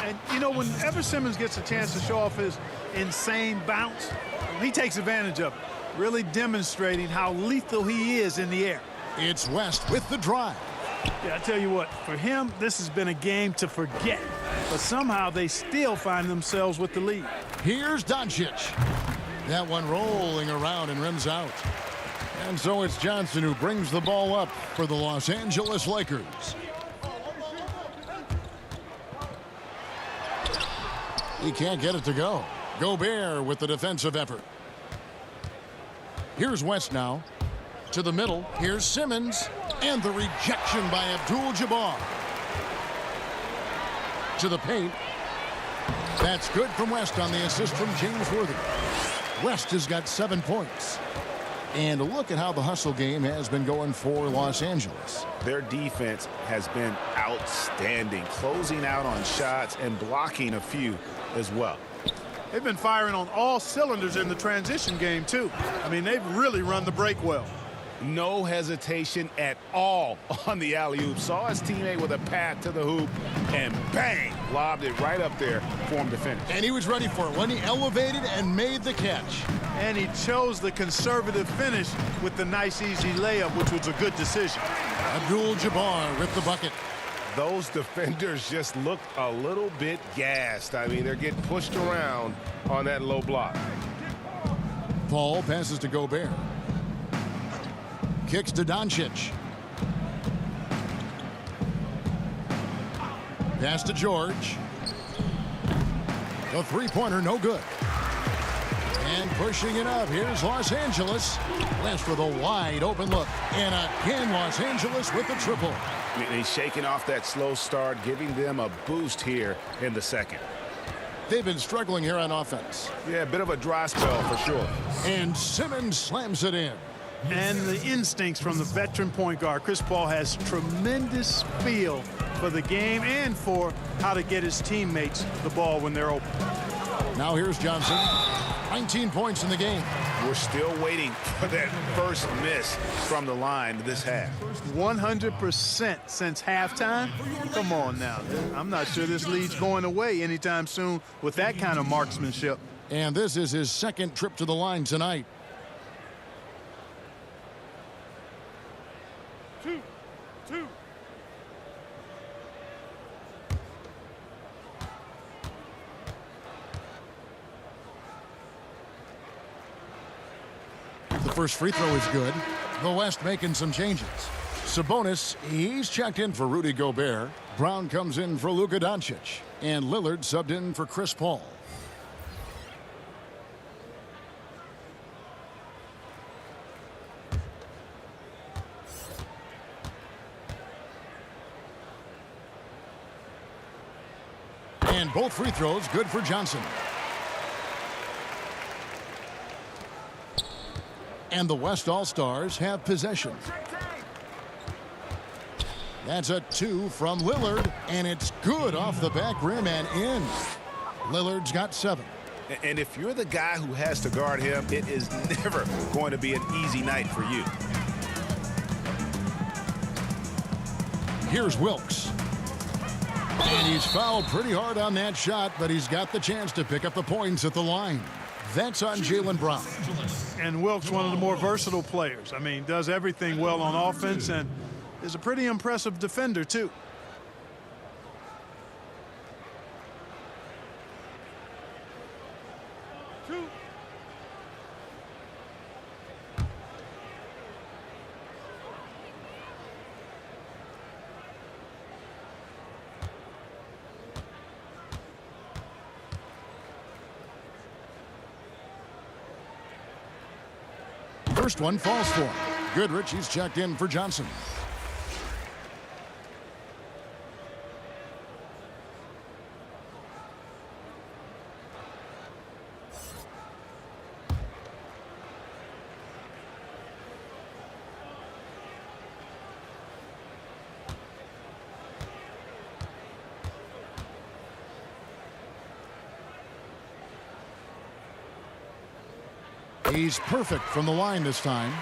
And, you know, whenever Simmons gets a chance to show off his insane bounce, he takes advantage of it, really demonstrating how lethal he is in the air. It's West with the drive. Yeah, I tell you what, for him, this has been a game to forget. But somehow they still find themselves with the lead. Here's Doncic. That one rolling around and rims out. And so it's Johnson who brings the ball up for the Los Angeles Lakers. He can't get it to go. Gobert with the defensive effort. Here's West now. To the middle. Here's Simmons. And the rejection by Abdul-Jabbar. To the paint. That's good from West on the assist from James Worthy. West has got 7 points. And look at how the hustle game has been going for Los Angeles. Their defense has been outstanding, closing out on shots and blocking a few as well. They've been firing on all cylinders in the transition game, too. I mean, they've really run the break well. No hesitation at all on the alley-oop. Saw his teammate with a path to the hoop, and bang, lobbed it right up there for him to finish. And he was ready for it when he elevated and made the catch. And he chose the conservative finish with the nice, easy layup, which was a good decision. Abdul-Jabbar with the bucket. Those defenders just looked a little bit gassed. I mean, they're getting pushed around on that low block. Paul passes to Gobert. Kicks to Doncic. Pass to George. The three-pointer, no good. And pushing it up, here's Los Angeles. West with a wide open look. And again, Los Angeles with the triple. He's shaking off that slow start, giving them a boost here in the second. They've been struggling here on offense. Yeah, a bit of a dry spell for sure. And Simmons slams it in. And the instincts from the veteran point guard. Chris Paul has tremendous feel for the game and for how to get his teammates the ball when they're open. Now here's Johnson. 19 points in the game. We're still waiting for that first miss from the line this half. 100% since halftime. Come on now. I'm not sure this lead's going away anytime soon with that kind of marksmanship. And this is his second trip to the line tonight. Two. The first free throw is good. The West making some changes. Sabonis, he's checked in for Rudy Gobert. Brown comes in for Luka Doncic. And Lillard subbed in for Chris Paul. And both free throws good for Johnson. And the West All-Stars have possession. That's a 2 from Lillard, and it's good off the back rim and in. Lillard's got 7. And if you're the guy who has to guard him, it is never going to be an easy night for you. Here's Wilkes. And he's fouled pretty hard on that shot, but he's got the chance to pick up the points at the line. That's on Jaylen Brown. And Wilkes, one of the more versatile players. I mean, does everything well on offense and is a pretty impressive defender, too. First one falls for him. Goodrich, he's checked in for Johnson. He's perfect from the line this time.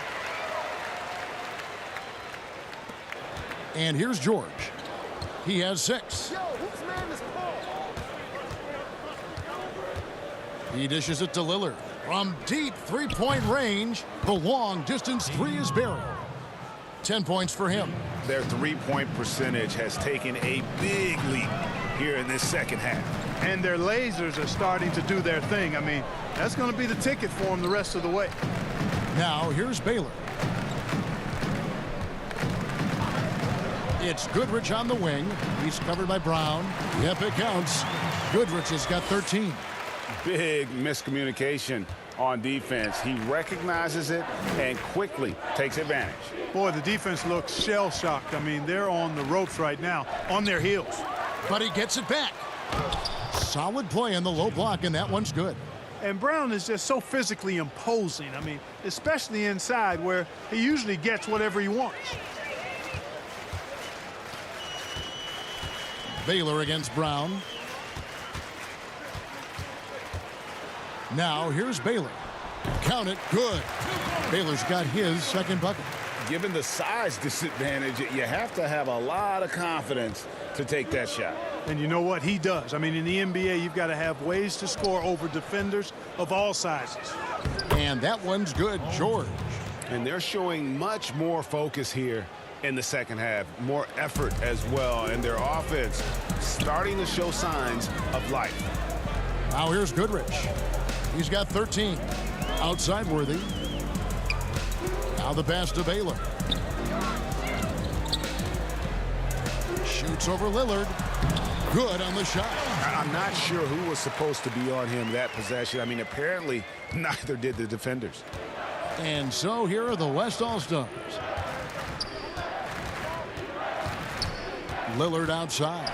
And here's George. He has 6. He dishes it to Lillard. From deep three-point range, the long distance 3 is buried. 10 points for him. Their three-point percentage has taken a big leap here in this second half. And their lasers are starting to do their thing. I mean, that's going to be the ticket for them the rest of the way. Now here's Baylor. It's Goodrich on the wing. He's covered by Brown. Yep, it counts. Goodrich has got 13. Big miscommunication on defense. He recognizes it and quickly takes advantage. Boy, the defense looks shell-shocked. I mean, they're on the ropes right now, on their heels. But he gets it back. Solid play in the low block, and that one's good. And Brown is just so physically imposing. I mean, especially inside where he usually gets whatever he wants. Baylor against Brown. Now here's Baylor. Count it, good. Baylor's got his second bucket. Given the size disadvantage, you have to have a lot of confidence to take that shot. And you know what? He does. I mean, in the NBA, you've got to have ways to score over defenders of all sizes. And that one's good, George. And they're showing much more focus here in the second half. More effort as well. And their offense starting to show signs of life. Now here's Goodrich. He's got 13. Outside Worthy. Now the pass to Baylor. Shoots over Lillard. Good on the shot. I'm not sure who was supposed to be on him that possession. I mean, apparently neither did the defenders. And so here are the West All-Stars. Lillard outside.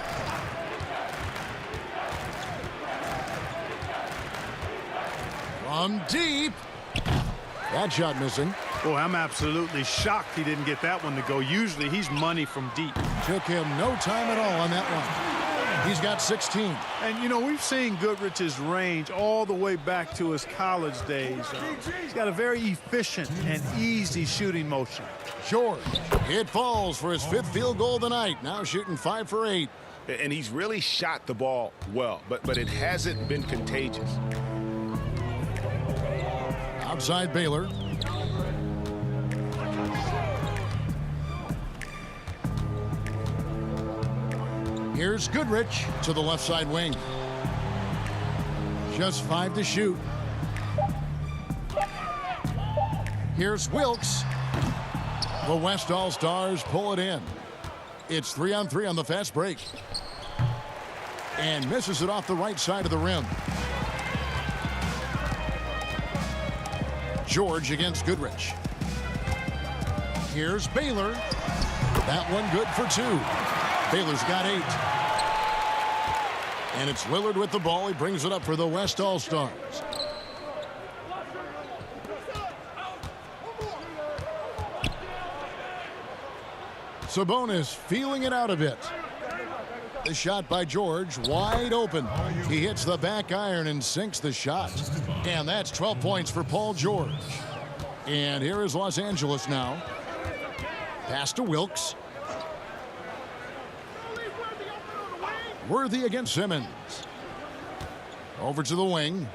From deep. That shot missing. Boy, I'm absolutely shocked he didn't get that one to go. Usually he's money from deep. Took him no time at all on that one. He's got 16. And, you know, we've seen Goodrich's range all the way back to his college days. He's got a very efficient and easy shooting motion. George, it falls for his 5th field goal of the night. Now shooting 5 for 8. And he's really shot the ball well, but it hasn't been contagious. Outside Baylor. Here's Goodrich to the left side wing. Just 5 to shoot. Here's Wilkes. The West All-Stars pull it in. It's 3-on-3 on the fast break. And misses it off the right side of the rim. George against Goodrich. Here's Baylor. That one good for 2. Baylor's got 8. And it's Lillard with the ball. He brings it up for the West All-Stars. Sabonis feeling it out a bit. The shot by George, wide open. He hits the back iron and sinks the shot. And that's 12 points for Paul George. And here is Los Angeles now. Pass to Wilkes. Worthy against Simmons. Over to the wing.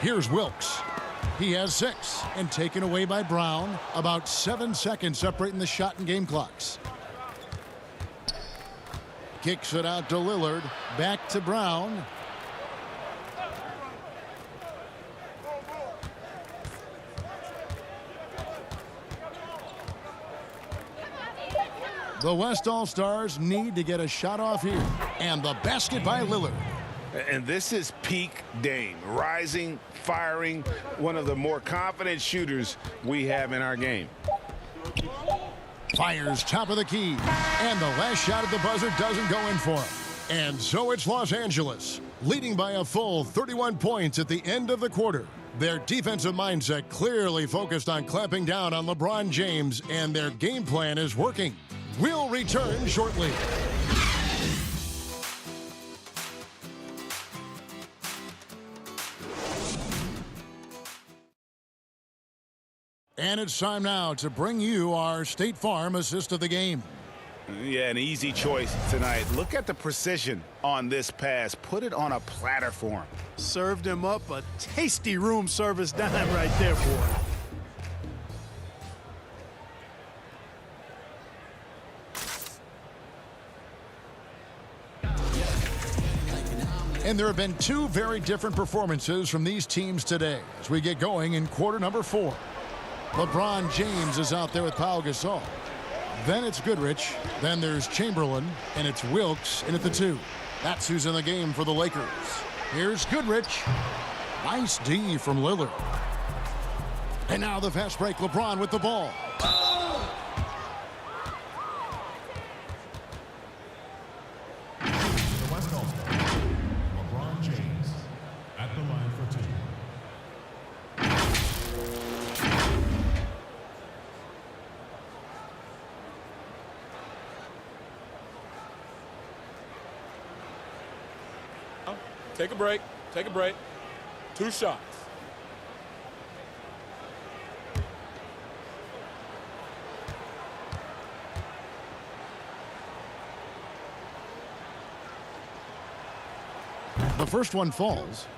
Here's Wilkes. He has 6 and taken away by Brown. About 7 seconds separating the shot and game clocks. Kicks it out to Lillard. Back to Brown. The West All-Stars need to get a shot off here. And the basket by Lillard. And this is peak Dame. Rising, firing, one of the more confident shooters we have in our game. Fires top of the key. And the last shot at the buzzer doesn't go in for him. And so it's Los Angeles, leading by a full 31 points at the end of the quarter. Their defensive mindset clearly focused on clamping down on LeBron James, and their game plan is working. We'll return shortly. And it's time now to bring you our State Farm assist of the game. Yeah, an easy choice tonight. Look at the precision on this pass. Put it on a platter for him. Served him up a tasty room service dime right there, boy. And there have been 2 very different performances from these teams today as we get going in quarter number 4. LeBron James is out there with Pau Gasol. Then it's Goodrich. Then there's Chamberlain. And it's Wilkes in at the 2. That's who's in the game for the Lakers. Here's Goodrich. Nice D from Lillard. And now the fast break. LeBron with the ball. The West All-Stars, LeBron James at the line for 2. Take a break. Take a break. 2 shots. The first one falls.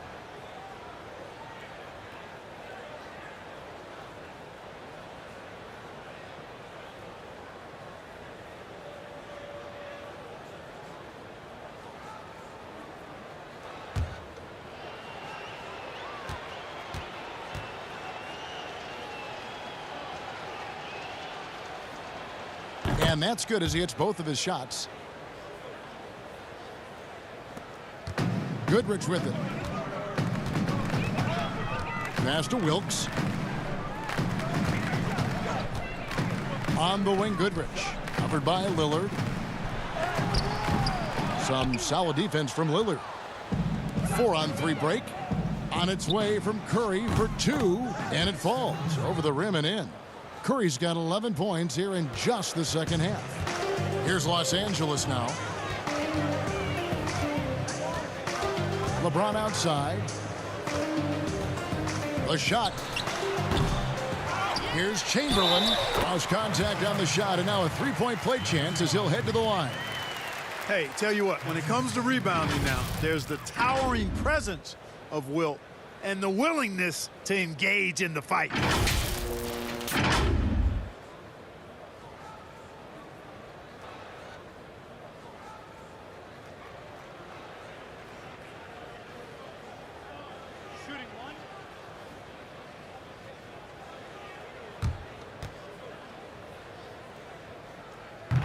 And that's good as he hits both of his shots. Goodrich with it. Pass to Wilkes. On the wing, Goodrich. Covered by Lillard. Some solid defense from Lillard. 4-on-3 break. On its way from Curry for 2, and it falls over the rim and in. Curry's got 11 points here in just the second half. Here's Los Angeles now. LeBron outside. The shot. Here's Chamberlain. Lost contact on the shot, and now a three-point play chance as he'll head to the line. Hey, tell you what, when it comes to rebounding now, there's the towering presence of Wilt and the willingness to engage in the fight.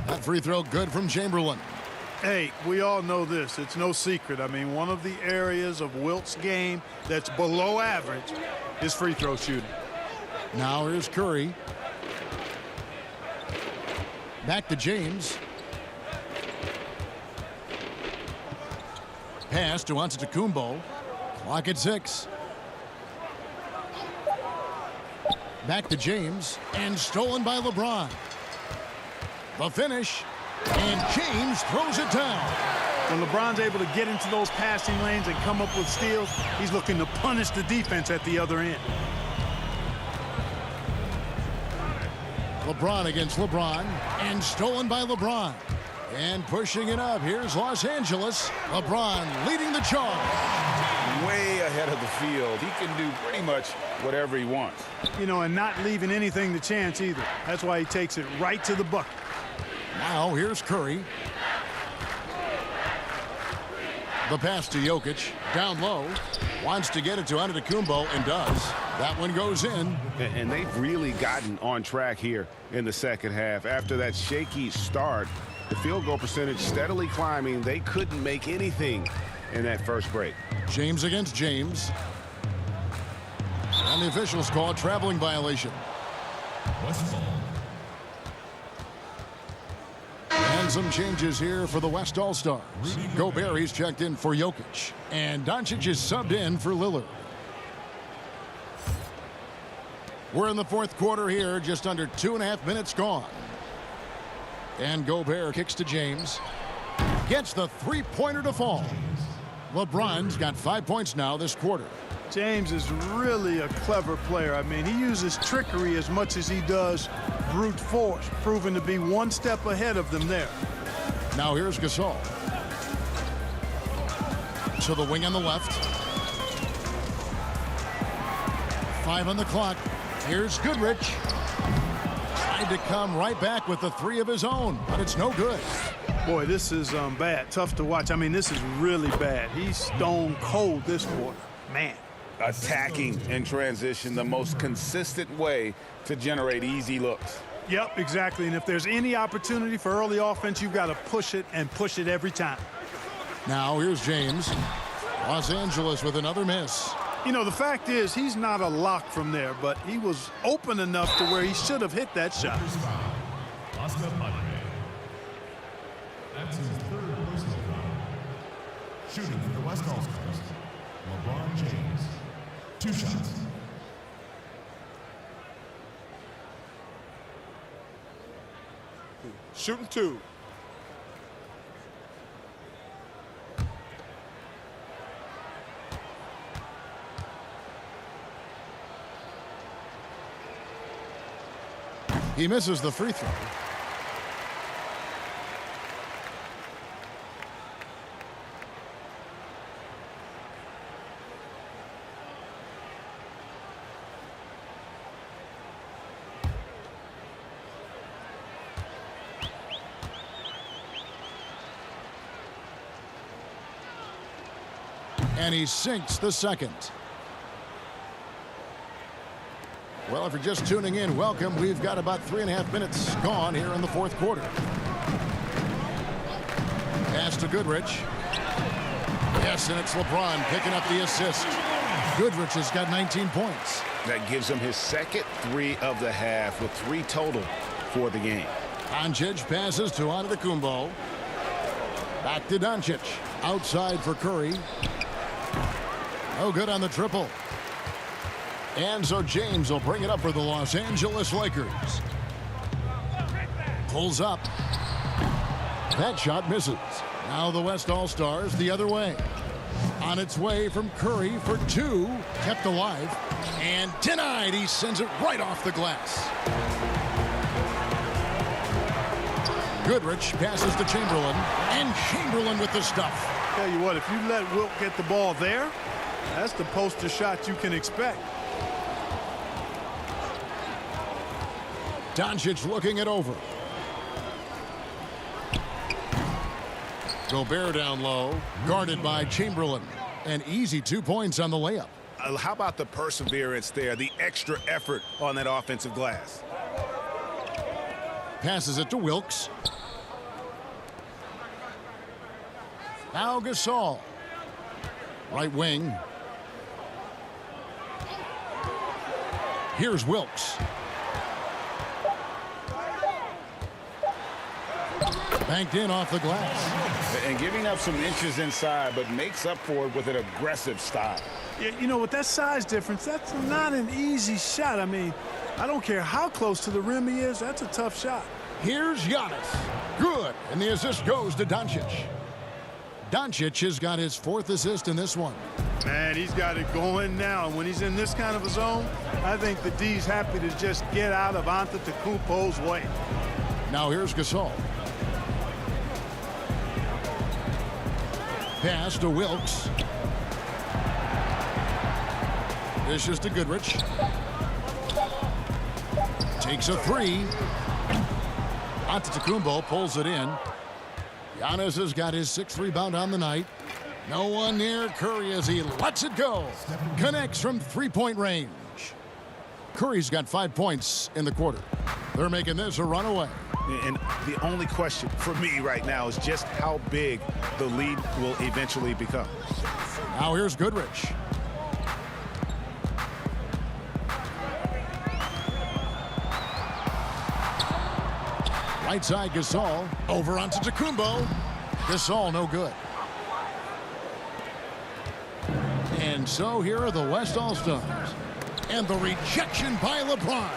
That free throw good from Chamberlain. Hey, we all know this. It's no secret. I mean, one of the areas of Wilt's game that's below average is free throw shooting. Now here's Curry. Back to James. Pass to Antetokounmpo. Clock at 6. Back to James, and stolen by LeBron. The finish, and James throws it down. When LeBron's able to get into those passing lanes and come up with steals, he's looking to punish the defense at the other end. LeBron against LeBron, and stolen by LeBron. And pushing it up, here's Los Angeles. LeBron leading the charge. Way ahead of the field. He can do pretty much whatever he wants. You know, and not leaving anything to chance either. That's why he takes it right to the bucket. Now here's Curry. The pass to Jokic, down low. Wants to get it to Antetokounmpo, and does. That one goes in. And they've really gotten on track here in the second half. After that shaky start, the field goal percentage steadily climbing. They couldn't make anything in that first break. James against James. And the officials call a traveling violation. West ball. And some changes here for the West All-Stars. Gobert, he's checked in for Jokic. And Doncic is subbed in for Lillard. We're in the fourth quarter here, just under 2.5 minutes gone. And Gobert kicks to James. Gets the three-pointer to fall. LeBron's got 5 points now this quarter. James is really a clever player. I mean, he uses trickery as much as he does brute force, proving to be one step ahead of them there. Now here's Gasol. To the wing on the left. 5 on the clock. Here's Goodrich. Tried to come right back with the 3 of his own, but it's no good. Boy, this is bad. Tough to watch. I mean, this is really bad. He's stone cold this quarter. Man. Attacking in transition, the most consistent way to generate easy looks. Yep, exactly. And if there's any opportunity for early offense, you've got to push it and push it every time. Now here's James. Los Angeles with another miss. You know, the fact is he's not a lock from there, but he was open enough to where he should have hit that shot. Oscar Padre. That's his third personal foul. Shooting for the West All-Stars, LeBron James. 2 shots. Shooting 2. He misses the free throw. And he sinks the second. Well, if you're just tuning in, welcome. We've got about 3.5 minutes gone here in the fourth quarter. Pass to Goodrich. Yes, and it's LeBron picking up the assist. Goodrich has got 19 points. That gives him his second 3 of the half with 3 total for the game. Doncic passes to Antetokounmpo. Back to Doncic. Outside for Curry. No good on the triple. And so James will bring it up for the Los Angeles Lakers. Pulls up. That shot misses. Now the West All-Stars the other way. On its way from Curry for two. Kept alive. And denied. He sends it right off the glass. Goodrich passes to Chamberlain. And Chamberlain with the stuff. Tell you what, if you let Wilt get the ball there, that's the poster shot you can expect. Doncic looking it over. Gobert down low, guarded by Chamberlain. An easy 2 points on the layup. How about the perseverance there, the extra effort on that offensive glass? Passes it to Wilkes. Now Gasol. Right wing. Here's Wilkes. Banked in off the glass. And giving up some inches inside, but makes up for it with an aggressive style. Yeah, you know, with that size difference, that's not an easy shot. I mean, I don't care how close to the rim he is, that's a tough shot. Here's Giannis. Good. And the assist goes to Doncic. Doncic has got his 4th assist in this one. Man, he's got it going now. When he's in this kind of a zone, I think the D's happy to just get out of Antetokounmpo's way. Now here's Gasol. Pass to Wilkes. Dishes to Goodrich. Takes a three. Antetokounmpo pulls it in. Giannis has got his 6th rebound on the night. No one near Curry as he lets it go. Connects from 3-point range. Curry's got 5 points in the quarter. They're making this a runaway. And the only question for me right now is just how big the lead will eventually become. Now here's Goodrich. Right side Gasol. Over onto Antetokounmpo. Gasol no good. And so here are the West All-Stars. And the rejection by LeBron.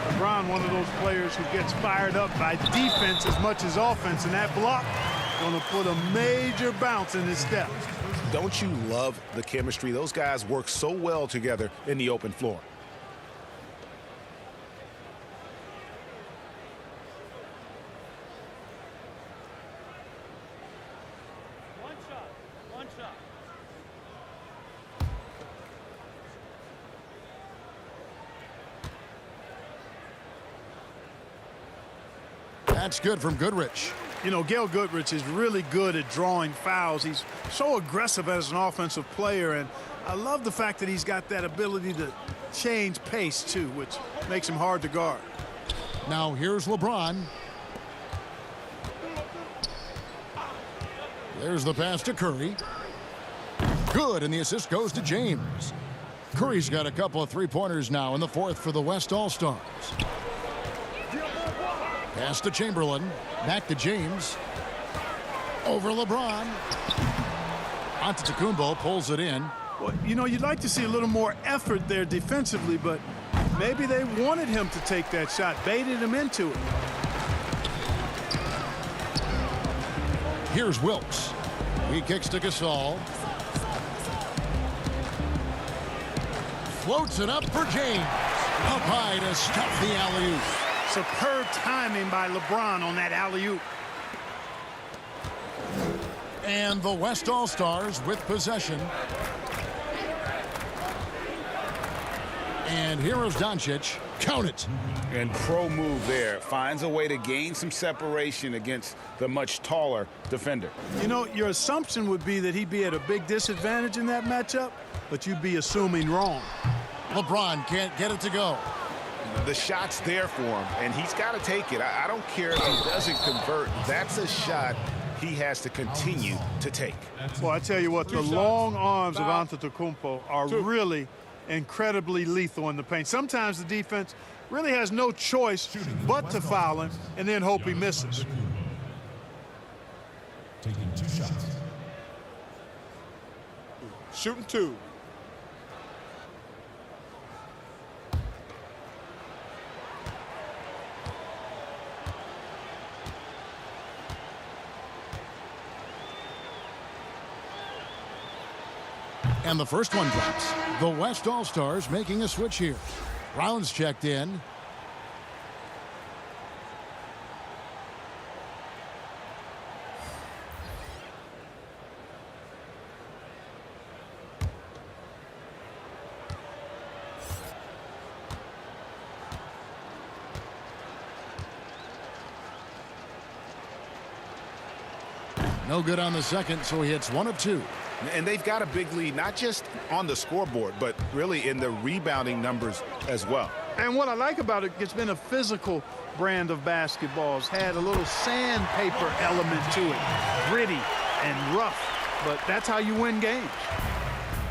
LeBron, one of those players who gets fired up by defense as much as offense, and that block going to put a major bounce in his step. Don't you love the chemistry? Those guys work so well together in the open floor. One shot. That's good from Goodrich. You know, Gail Goodrich is really good at drawing fouls. He's so aggressive as an offensive player, and I love the fact that he's got that ability to change pace, too, which makes him hard to guard. Now here's LeBron. There's the pass to Curry. Good, and the assist goes to James. Curry's got a couple of three-pointers now in the 4th for the West All-Stars. Pass to Chamberlain. Back to James. Over LeBron. Antetokounmpo pulls it in. Well, you know, you'd like to see a little more effort there defensively, but maybe they wanted him to take that shot, baited him into it. Here's Wilkes. He kicks to Gasol. Floats it up for James. Up high to stop the alley-oop. Superb timing by LeBron on that alley-oop. And the West All-Stars with possession. And here is Doncic. Count it. And pro move there. Finds a way to gain some separation against the much taller defender. You know, your assumption would be that he'd be at a big disadvantage in that matchup, but you'd be assuming wrong. LeBron can't get it to go. The shot's there for him, and he's got to take it. I don't care if he doesn't convert. That's a shot he has to continue to take. Well, I tell you what, the long arms of Antetokounmpo are really incredibly lethal in the paint. Sometimes the defense really has no choice but to foul him and then hope he misses. Taking 2 shots. Shooting 2. And the first one drops. The West All-Stars making a switch here. Brown's checked in. No good on the second, so he hits 1 of 2. And they've got a big lead, not just on the scoreboard, but really in the rebounding numbers as well. And what I like about it, it's been a physical brand of basketball. It's had a little sandpaper element to it, gritty and rough, but that's how you win games.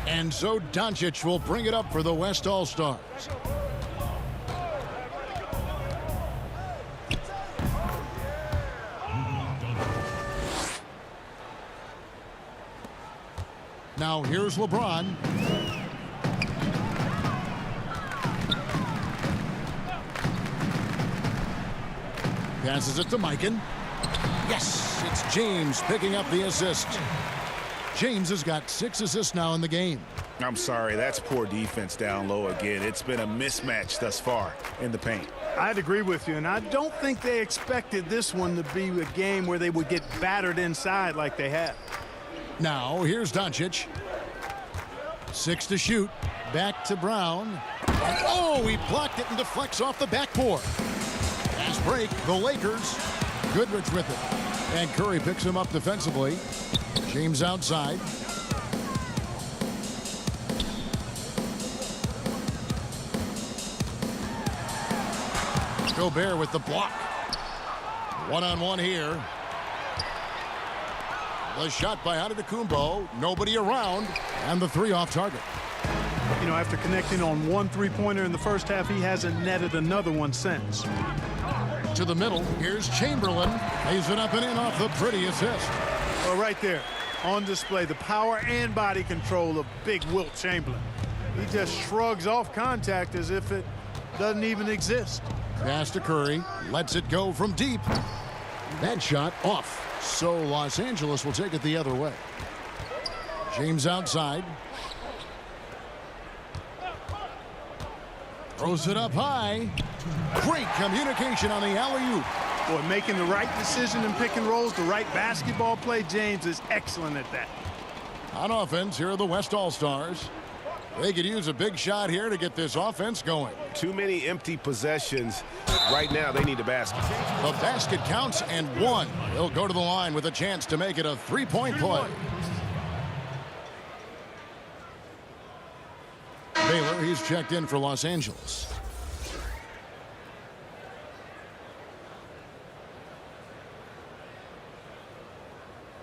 And so Doncic will bring it up for the West All-Stars. Now here's LeBron. Passes it to Mikan. Yes, it's James picking up the assist. James has got 6 assists now in the game. I'm sorry, that's poor defense down low again. It's been a mismatch thus far in the paint. I'd agree with you, and I don't think they expected this one to be a game where they would get battered inside like they have. Now, here's Doncic. 6 to shoot. Back to Brown. And oh, he blocked it and deflects off the backboard. Fast break, the Lakers. Goodrich with it. And Curry picks him up defensively. James outside. Gobert with the block. One-on-one here. The shot by Antetokounmpo. Nobody around. And the 3 off target. You know, after connecting on 1 3-pointer in the first half, he hasn't netted another one since. To the middle. Here's Chamberlain. Lays it up and in off the pretty assist. Well, right there on display, the power and body control of big Wilt Chamberlain. He just shrugs off contact as if it doesn't even exist. Pass to Curry. Lets it go from deep. That shot off. So Los Angeles will take it the other way. James outside. Throws it up high. Great communication on the alley-oop. Boy, making the right decision in pick and rolls, the right basketball play. James is excellent at that. On offense, here are the West All-Stars. They could use a big shot here to get this offense going. Too many empty possessions. Right now, they need a basket. The basket counts and 1. He'll go to the line with a chance to make it a 3-point play. Baylor, he's checked in for Los Angeles.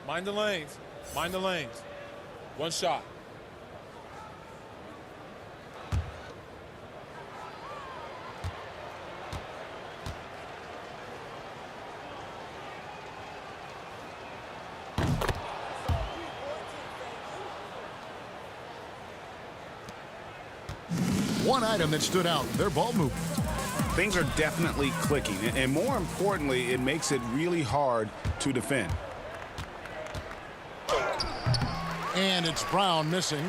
Mind the lanes. Mind the lanes. 1 shot. One item that stood out, their ball movement. Things are definitely clicking, and more importantly, it makes it really hard to defend. And it's Brown missing.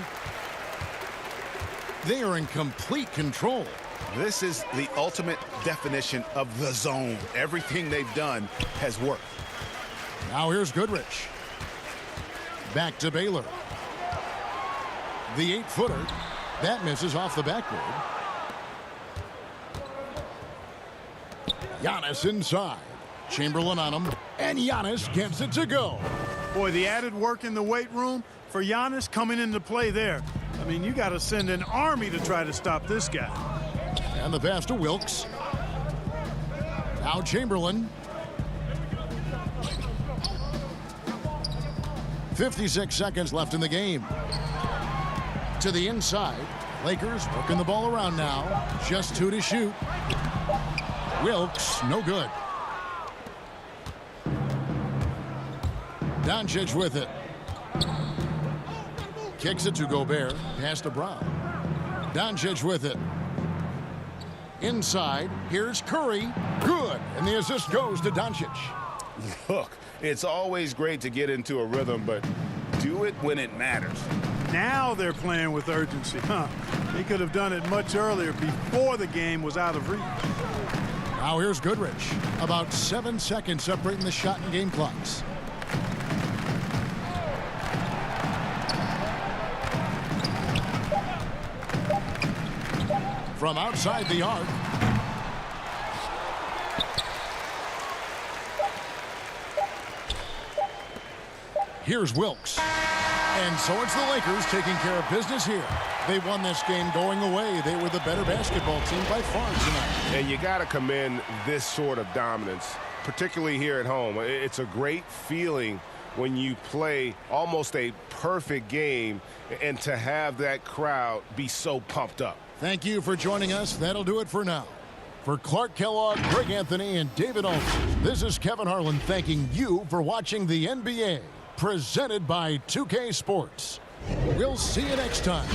They are in complete control. This is the ultimate definition of the zone. Everything they've done has worked. Now here's Goodrich. Back to Baylor. The 8-footer. That misses off the backboard. Giannis inside. Chamberlain on him. And Giannis gets it to go. Boy, the added work in the weight room for Giannis coming into play there. I mean, you got to send an army to try to stop this guy. And the pass to Wilkes. Now Chamberlain. 56 seconds left in the game. To the inside. Lakers working the ball around now. Just 2 to shoot. Wilkes, no good. Doncic with it. Kicks it to Gobert. Pass to Brown. Doncic with it. Inside. Here's Curry. Good. And the assist goes to Doncic. Look, it's always great to get into a rhythm, but do it when it matters. Now they're playing with urgency. He could have done it much earlier before the game was out of reach. Now here's Goodrich. About 7 seconds separating the shot and game clocks. From outside the arc. Here's Wilkes. And so it's the Lakers taking care of business here. They won this game going away. They were the better basketball team by far tonight. And you got to commend this sort of dominance, particularly here at home. It's a great feeling when you play almost a perfect game and to have that crowd be so pumped up. Thank you for joining us. That'll do it for now. For Clark Kellogg, Greg Anthony, and David Aldridge, this is Kevin Harlan thanking you for watching the NBA, presented by 2K Sports. We'll see you next time.